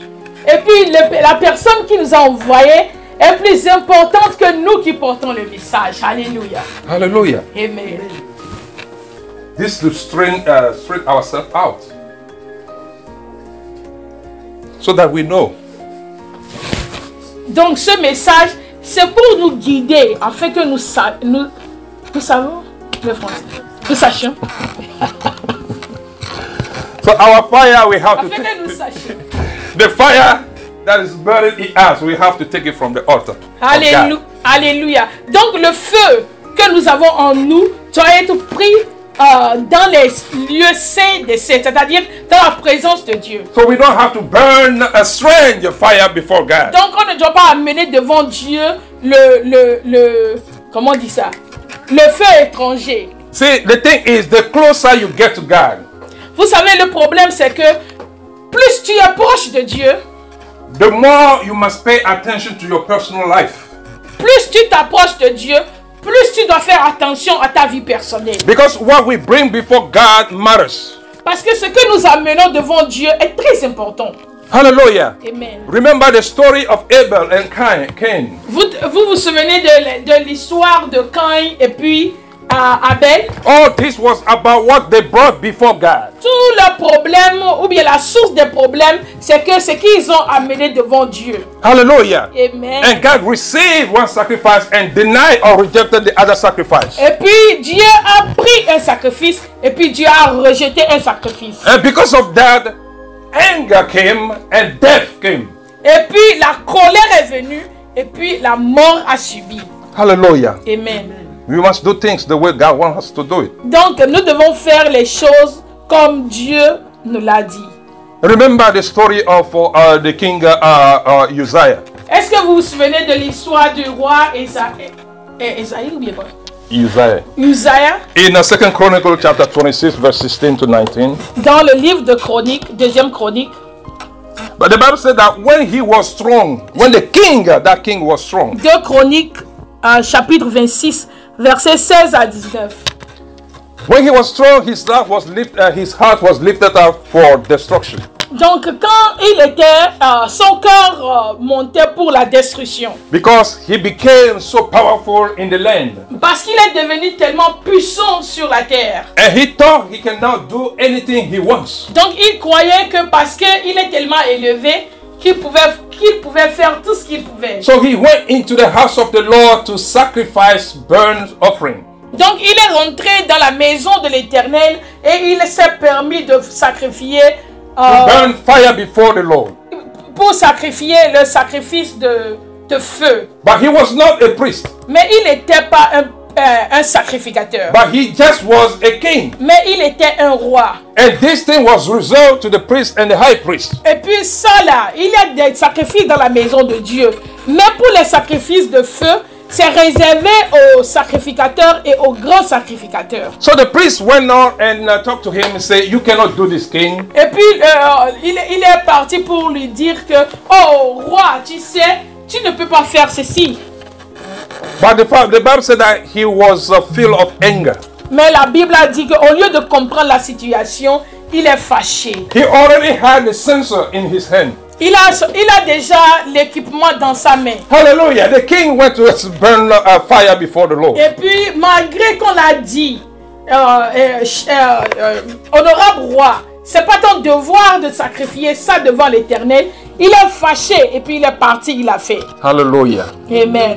A: Et puis, la personne qui nous a envoyés est plus importante que nous qui portons le message. Alléluia.
B: Hallelujah.
A: Amen.
B: This to straighten ourselves out. So that we know.
A: Donc ce message, c'est pour nous guider, afin que nous savons le français. Nous sachions.
B: So our fire, we have to
A: Afin que
B: take
A: nous sachions.
B: the fire that is burning in us. We have to take it from the altar.
A: Alléluia. Alléluia. Donc le feu que nous avons en nous doit être pris dans les lieux saints des saints, c'est-à-dire dans la présence de Dieu.
B: So we don't have to burn a strange fire before God.
A: Donc on ne doit pas amener devant Dieu comment on dit ça? Le feu étranger.
B: See, the thing is, the closer you get to God,
A: Vous savez, le problème c'est que plus tu es proche de Dieu,
B: the more you must pay attention to your personal life.
A: plus tu t'approches de Dieu, plus tu dois faire attention à ta vie personnelle.
B: Because what we bring before God matters.
A: Parce que ce que nous amenons devant Dieu est très important.
B: Hallelujah.
A: Amen.
B: Remember the story of Abel and Cain.
A: Vous souvenez de l'histoire de Caïn et puis Abel?
B: All this was about what they brought before God.
A: Tout le problème, ou bien la source des problèmes, c'est que ce qu'ils ont amené devant Dieu.
B: Hallelujah.
A: Amen.
B: And God received one sacrifice and denied or rejected the other sacrifice.
A: Et puis Dieu a pris un sacrifice et puis Dieu a rejeté un sacrifice.
B: And because of that, anger came and death came.
A: Et puis la colère est venue et puis la mort a subi.
B: Hallelujah.
A: Amen.
B: We must do things the way God wants us to do it.
A: Donc nous devons faire les choses comme Dieu nous l'a dit.
B: Remember the story of the king Uzziah.
A: Est-ce que vous vous souvenez de l'histoire du roi Esaïe ou bien quoi? Uzziah.
B: In 2 Chronicles chapter 26 verse 16 to 19.
A: Dans le livre de Chroniques, deuxième Chronique.
B: But the Bible said that when he was strong, when the king, that king was strong.
A: 2 Chroniques, chapitre 26, versets 16 à 19.
B: When he was strong, his heart was lifted up for destruction.
A: Donc quand il était, son cœur montait pour la destruction.
B: Because he became so powerful in the land.
A: Parce qu'il est devenu tellement puissant sur la terre.
B: And he thought he can now do anything he wants.
A: Donc il croyait que parce qu'il est tellement élevé, qu'il pouvait faire tout ce qu'il pouvait.
B: So he went into the house of the Lord to sacrifice burnt offering.
A: Donc il est rentré dans la maison de l'Éternel et il s'est permis de sacrifier
B: burn fire before the Lord.
A: Pour sacrifier le sacrifice de feu.
B: But he was not a priest.
A: Mais il n'était pas un sacrificateur.
B: But he just was a king.
A: Mais il était un roi.
B: And this thing was reserved to the priest and the high priest.
A: Et puis ça là, il y a des sacrifices dans la maison de Dieu. Mais pour les sacrifices de feu, c'est réservé aux sacrificateurs et aux grands sacrificateurs.
B: So the priest went on and talked to him and said, "You cannot do this, king."
A: Et puis il est parti pour lui dire que, oh roi, tu sais, tu ne peux pas faire ceci.
B: But the Bible said that he was filled of anger.
A: Mais la Bible a dit qu'au lieu de comprendre la situation, il est fâché.
B: He already had the censer in his hand.
A: Il a déjà l'équipement dans sa main.
B: Hallelujah. The king went to burn fire before the Lord.
A: Et puis, malgré qu'on a dit, honorable roi, c'est pas ton devoir de sacrifier ça devant l'Éternel, il est fâché et puis il est parti, il a fait.
B: Hallelujah.
A: Amen.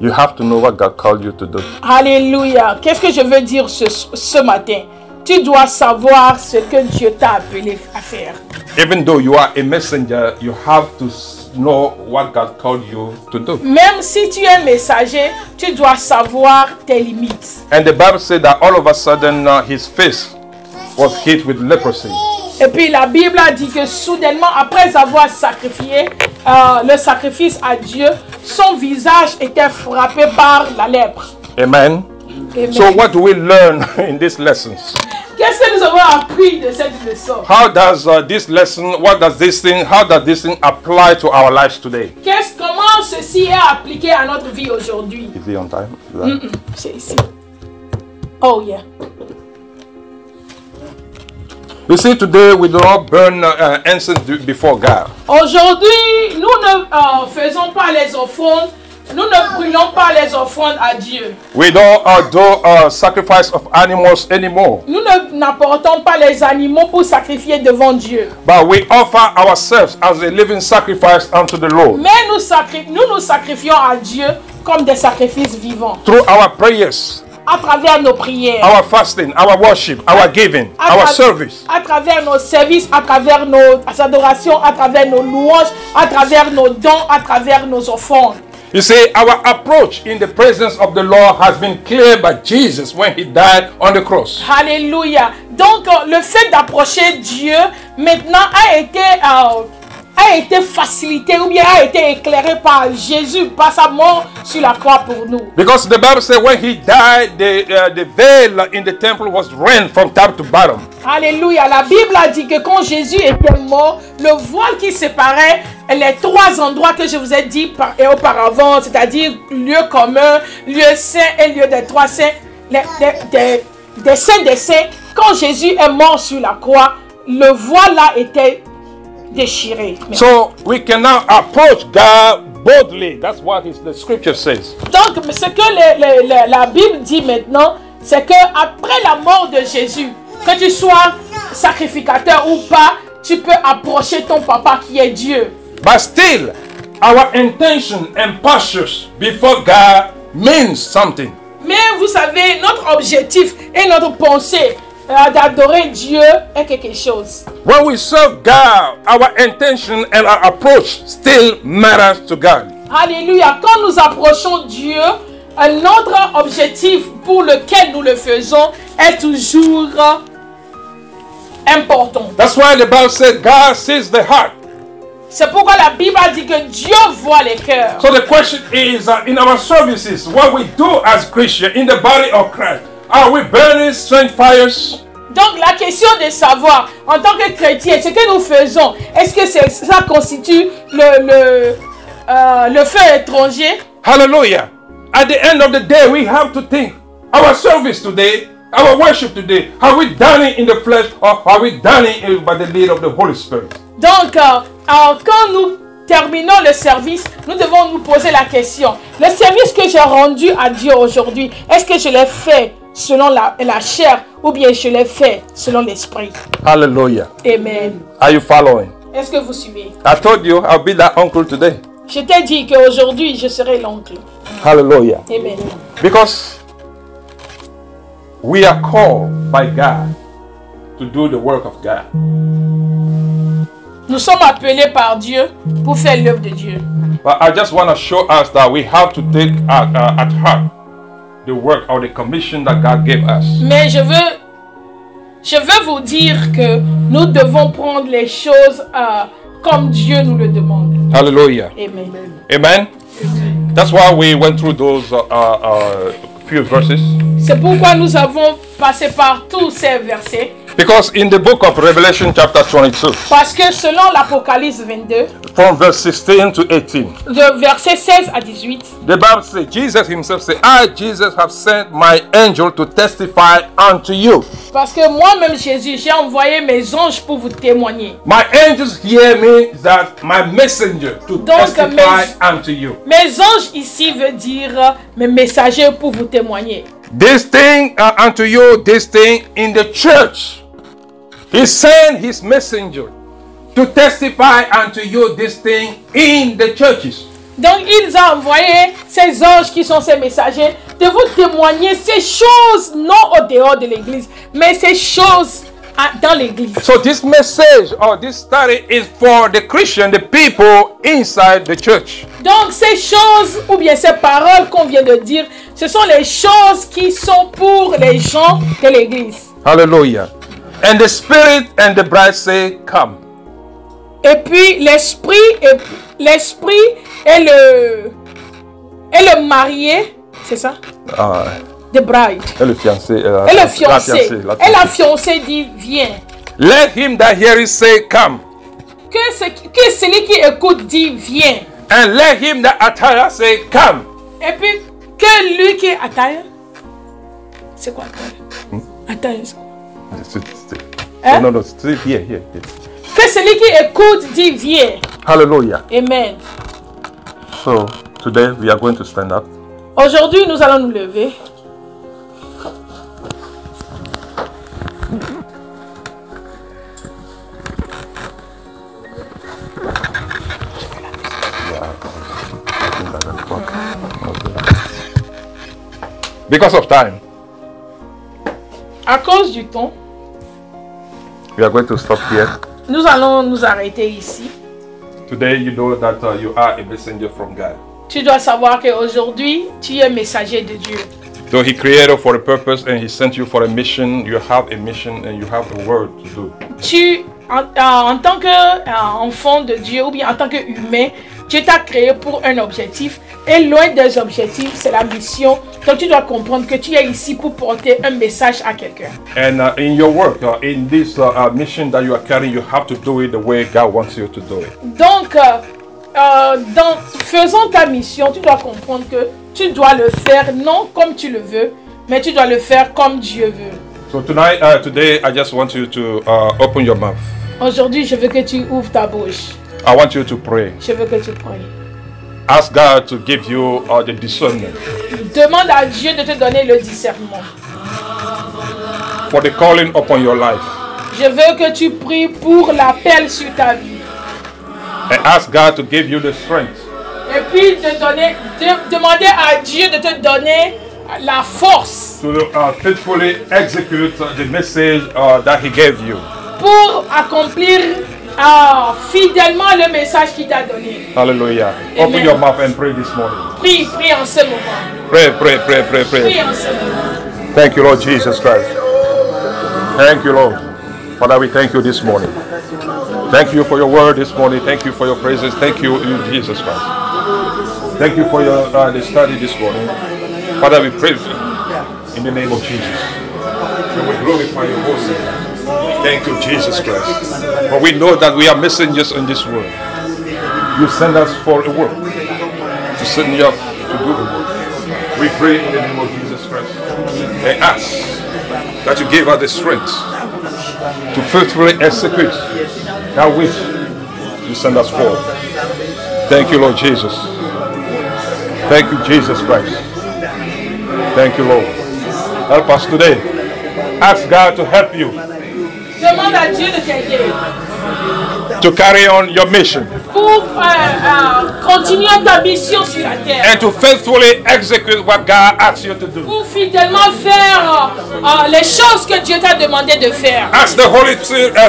B: You have to know what God called you to do.
A: Alléluia. Qu'est-ce que je veux dire ce matin? Tu dois savoir ce que Dieu t'a appelé à faire.
B: Even though you are a messenger, you have to know what God called you to do.
A: Même si tu es messager, tu dois savoir tes limites.
B: And the Bible said that all of a sudden his face was hit with leprosy.
A: Et puis la Bible a dit que soudainement, après avoir sacrifié le sacrifice à Dieu, son visage était frappé par la lèpre.
B: Amen.
A: Amen.
B: So what do we learn in these lessons?
A: Qu'est-ce que nous avons appris de cette leçon?
B: How does this lesson, how does this thing apply to our lives today?
A: Comment ceci est appliqué à notre vie aujourd'hui?
B: Is he on time?
A: C'est ici. Oh yeah.
B: You see, today we do not burn incense before God.
A: Aujourd'hui, nous ne faisons pas les offrandes. Nous ne brûlons pas les offrandes à Dieu.
B: We don't do sacrifice of animals anymore.
A: Nous n'apportons pas les animaux pour sacrifier devant Dieu.
B: But we offer ourselves as a living sacrifice unto the Lord.
A: Mais nous sacrifions à Dieu comme des sacrifices vivants.
B: Through our prayers.
A: À travers nos prières.
B: Our fasting, our worship, our giving, our service.
A: À travers nos services, à travers nos adorations, à travers nos louanges, à travers nos dons, à travers nos offrandes.
B: You see, our approach in the presence of the Lord has been cleared by Jesus when he died on the cross.
A: Alléluia. Donc, le fait d'approcher Dieu maintenant a été facilité ou bien a été éclairé par Jésus, par sa mort sur la croix pour nous.
B: Because the Bible says when he died, the veil in the temple was rent from top to bottom.
A: Alléluia. La Bible a dit que quand Jésus était mort, le voile qui séparait les trois endroits que je vous ai dit auparavant, c'est-à-dire lieu commun, lieu saint et lieu des trois saints, des saints des saints, quand Jésus est mort sur la croix, le voile là était déchiré.
B: So we can now approach God boldly. That's what the scripture says.
A: Donc, ce que la Bible dit maintenant, c'est que après la mort de Jésus, que tu sois sacrificateur ou pas, tu peux approcher ton papa qui est Dieu.
B: But still, our intention and postures before God means something.
A: Mais vous savez, notre objectif et notre pensée d'adorer Dieu est quelque chose.
B: When we serve God, our intention and our approach still matters to God.
A: Alléluia. Quand nous approchons Dieu, notre objectif pour lequel nous le faisons est toujours important.
B: That's why the Bible said God sees the heart.
A: C'est pourquoi la Bible a dit que Dieu voit les cœurs.
B: So the question is, in our services, what we do as Christians in the body of Christ, are we burning strange fires?
A: Donc la question de savoir, en tant que chrétien, ce que nous faisons, est-ce que ça constitue le feu étranger?
B: Hallelujah. At the end of the day, we have to think, our service today, our worship today, are we done it in the flesh or are we done it by the lead of the Holy Spirit?
A: Donc, quand nous terminons le service, nous devons nous poser la question. Le service que j'ai rendu à Dieu aujourd'hui, est-ce que je l'ai fait selon la chair ou bien je l'ai fait selon l'esprit?
B: Hallelujah.
A: Amen.
B: Are you following?
A: Est-ce que vous suivez?
B: I told you I'll be that uncle today.
A: Je t'ai dit qu'aujourd'hui, je serai l'oncle.
B: Hallelujah.
A: Amen.
B: Because we are called by God to do the work of God.
A: Nous sommes appelés par Dieu pour faire l'œuvre de Dieu.
B: But I just want to show us that we have to take at heart the work or the commission that God gave us.
A: Mais je veux vous dire que nous devons prendre les choses comme Dieu nous le demande.
B: Hallelujah.
A: Amen.
B: Amen. That's why we went through those few verses.
A: C'est pourquoi nous avons passé par tous ces versets.
B: Because in the book of Revelation chapter 22,
A: Parce que selon l'Apocalypse 22,
B: from verse 16 to 18.
A: De verset 16 à 18.
B: The Bible says, Jesus himself said, I, Jesus, have sent my angel to testify unto you.
A: Parce que moi-même, Jésus, j'ai envoyé mes anges pour vous témoigner.
B: My angels here means that my messenger to testify unto you.
A: Mes anges ici veut dire mes messagers pour vous témoigner.
B: This thing unto you, this thing in the church. He sent his messenger to testify unto you this thing in the churches.
A: Donc il a envoyé ces anges qui sont ses messagers de vous témoigner ces choses non au dehors de l'église, mais ces choses dans l'église.
B: So this message or this study is for the Christian, the people inside the church.
A: Donc ces choses ou bien ces paroles qu'on vient de dire, ce sont les choses qui sont pour les gens de l'église.
B: Hallelujah. And the Spirit and the bride say, come.
A: Et puis l'esprit et le marié, c'est ça? The bride.
B: Et le fiancé.
A: Et le fiancé. Et la fiancée dit viens.
B: Let him that heareth say come.
A: Que celui qui écoute dit viens.
B: And let him that attire say come.
A: Et puis que lui qui attire. C'est quoi attire? Attire c'est quoi?
B: Hein? No, here.
A: Que celui qui écoute dit viens.
B: Hallelujah.
A: Amen.
B: So today we are going to stand up.
A: Aujourd'hui nous allons nous lever.
B: Because of time.
A: À cause du temps.
B: We are going to stop here.
A: Nous allons nous arrêter ici.
B: Today you know that you are a messenger from God.
A: Tu dois savoir qu'aujourd'hui, tu es messager de Dieu.
B: So he created for a purpose and he sent you for a mission. You have a mission and you have a word to do.
A: Tu, en tant qu'enfant de Dieu ou bien en tant qu'humain, Dieu t'a créé pour un objectif. Et loin des objectifs, c'est la mission. Donc tu dois comprendre que tu es ici pour porter un message à quelqu'un.
B: And in your work, in this mission that you are carrying, you have to do it the way God wants you to do it.
A: Donc, faisant ta mission, tu dois comprendre que tu dois le faire non comme tu le veux, mais tu dois le faire comme Dieu veut.
B: So today, I just want you to open your mouth.
A: Aujourd'hui, je veux que tu ouvres ta bouche.
B: I want you to pray.
A: Je veux que tu pries.
B: Ask God to give you the discernment.
A: Demande à Dieu de te donner le discernement.
B: For the calling upon your life.
A: Je veux que tu pries pour l'appel sur ta vie.
B: And ask God to give you the strength.
A: Et puis demander à Dieu de te donner la force.
B: To faithfully execute the message that He gave you.
A: Pour accomplir fidèlement le message qu'il t'a donné.
B: Hallelujah.
A: Amen.
B: Open your mouth and pray this morning.
A: Prie en ce moment.
B: Pray.
A: Prie en ce moment.
B: Thank you, Lord Jesus Christ. Thank you, Lord. Father, we thank you this morning. Thank you for your word this morning. Thank you for your praises. Thank you, Jesus Christ. Thank you for your the study this morning. Father, we praise you in the name of Jesus. And we glorify your holy name. Thank you, Jesus Christ. For we know that we are messengers in this world. You send us for a work. To send you up to do the work. We pray in the name of Jesus Christ. And ask that you give us the strength to faithfully execute that which you send us for. Thank you, Lord Jesus. Thank you, Jesus Christ. Thank you, Lord. Help us today. Ask God to help you.
A: Demande à Dieu de t'aider.
B: To carry on your mission.
A: Pour continuer ta mission sur la terre.
B: And to faithfully execute what God asks you to do.
A: Pour fidèlement faire les choses que Dieu t'a demandé de faire.
B: Ask the Holy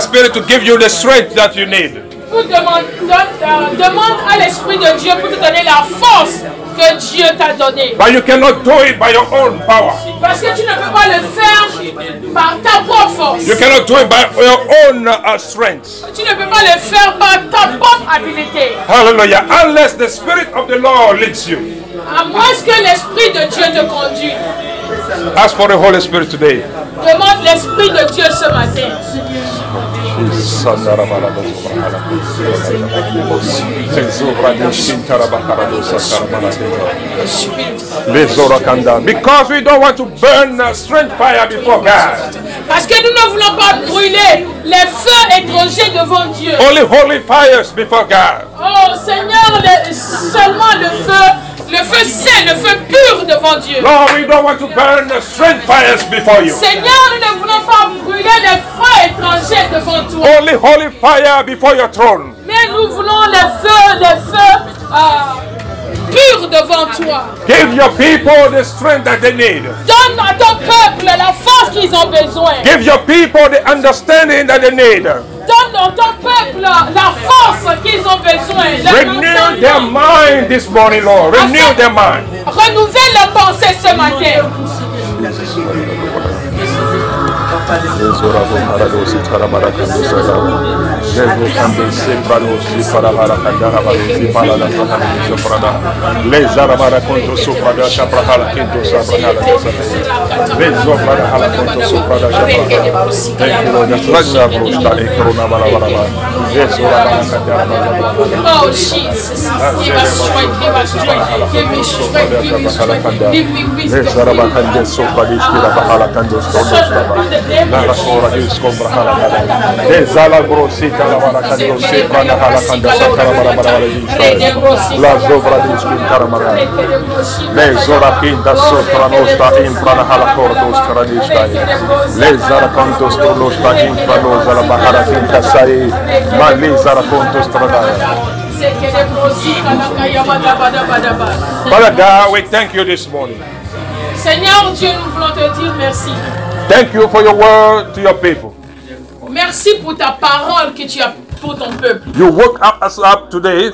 B: Spirit to give you the strength that you need.
A: Demande à l'Esprit de Dieu pour te donner la force que Dieu t'a donnée.
B: But you cannot do it by your own power.
A: Parce que tu ne peux pas le faire par ta propre force.
B: You cannot do it by your own strength.
A: Tu ne peux pas le faire par ta propre habileté.
B: Hallelujah. Unless the Spirit of the Lord leads you.
A: À moins que l'Esprit de Dieu te conduise.
B: Ask for the Holy Spirit today.
A: Demande l'Esprit de Dieu ce matin.
B: Because we don't want to burn a strange fire before God.
A: Parce que nous ne voulons pas brûler les feux étrangers devant Dieu.
B: Only holy fires before God.
A: Oh Seigneur, seulement le feu saint, le feu pur devant Dieu.
B: Lord, we don't want to burn the strange fires before you.
A: Seigneur, nous ne voulons pas brûler les feux étrangers devant toi.
B: Only holy fire before your throne.
A: Mais nous voulons les feux purs devant toi.
B: Give your people the strength that they need.
A: Donne à ton peuple la force qu'ils ont besoin.
B: Give your people the understanding that they need.
A: Donne à ton peuple la force qu'ils ont besoin.
B: Renew their mind this morning, Lord. Renew their mind.
A: Renouvelle leurs pensées ce matin. Oh Jesus, give us strength, give us strength, give me strength, give me strength, give me wisdom.
B: Father God, we thank you this morning.
A: Seigneur Dieu, nous voulons te dire merci.
B: Thank you for your word to your people.
A: Merci pour ta parole que tu as pour ton peuple.
B: You woke us up today.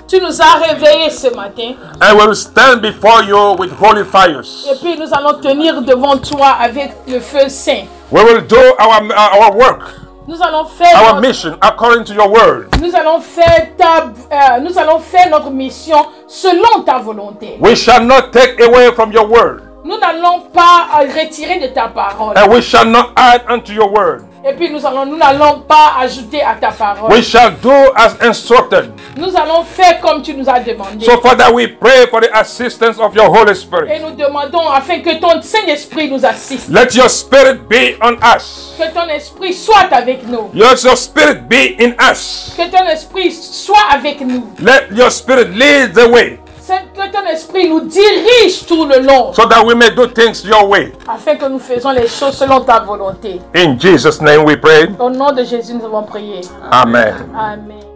A: Tu nous as réveillés ce matin.
B: And we will stand before you with holy fires.
A: Et puis nous allons tenir devant toi avec le feu saint.
B: We will do our work.
A: Nous allons faire
B: our mission according to your word.
A: Nous allons faire notre mission selon ta volonté.
B: We shall not take away from your word.
A: Nous n'allons pas retirer de ta parole.
B: And we shall not add unto your word.
A: Et puis nous n'allons pas ajouter à ta parole.
B: We shall do as instructed.
A: Nous allons faire comme tu nous as demandé.
B: So Father, we pray for the assistance of your Holy Spirit.
A: Et nous demandons afin que ton Saint-Esprit nous assiste.
B: Let your spirit be on us.
A: Que ton esprit soit avec nous.
B: Let your spirit be in us.
A: Que ton esprit soit avec nous.
B: Let your spirit lead the way.
A: Que ton esprit nous dirige tout le long.
B: So that we may do things your way.
A: Afin que nous faisons les choses selon ta volonté.
B: In Jesus' name we pray.
A: Au nom de Jésus nous avons prié.
B: Amen.
A: Amen.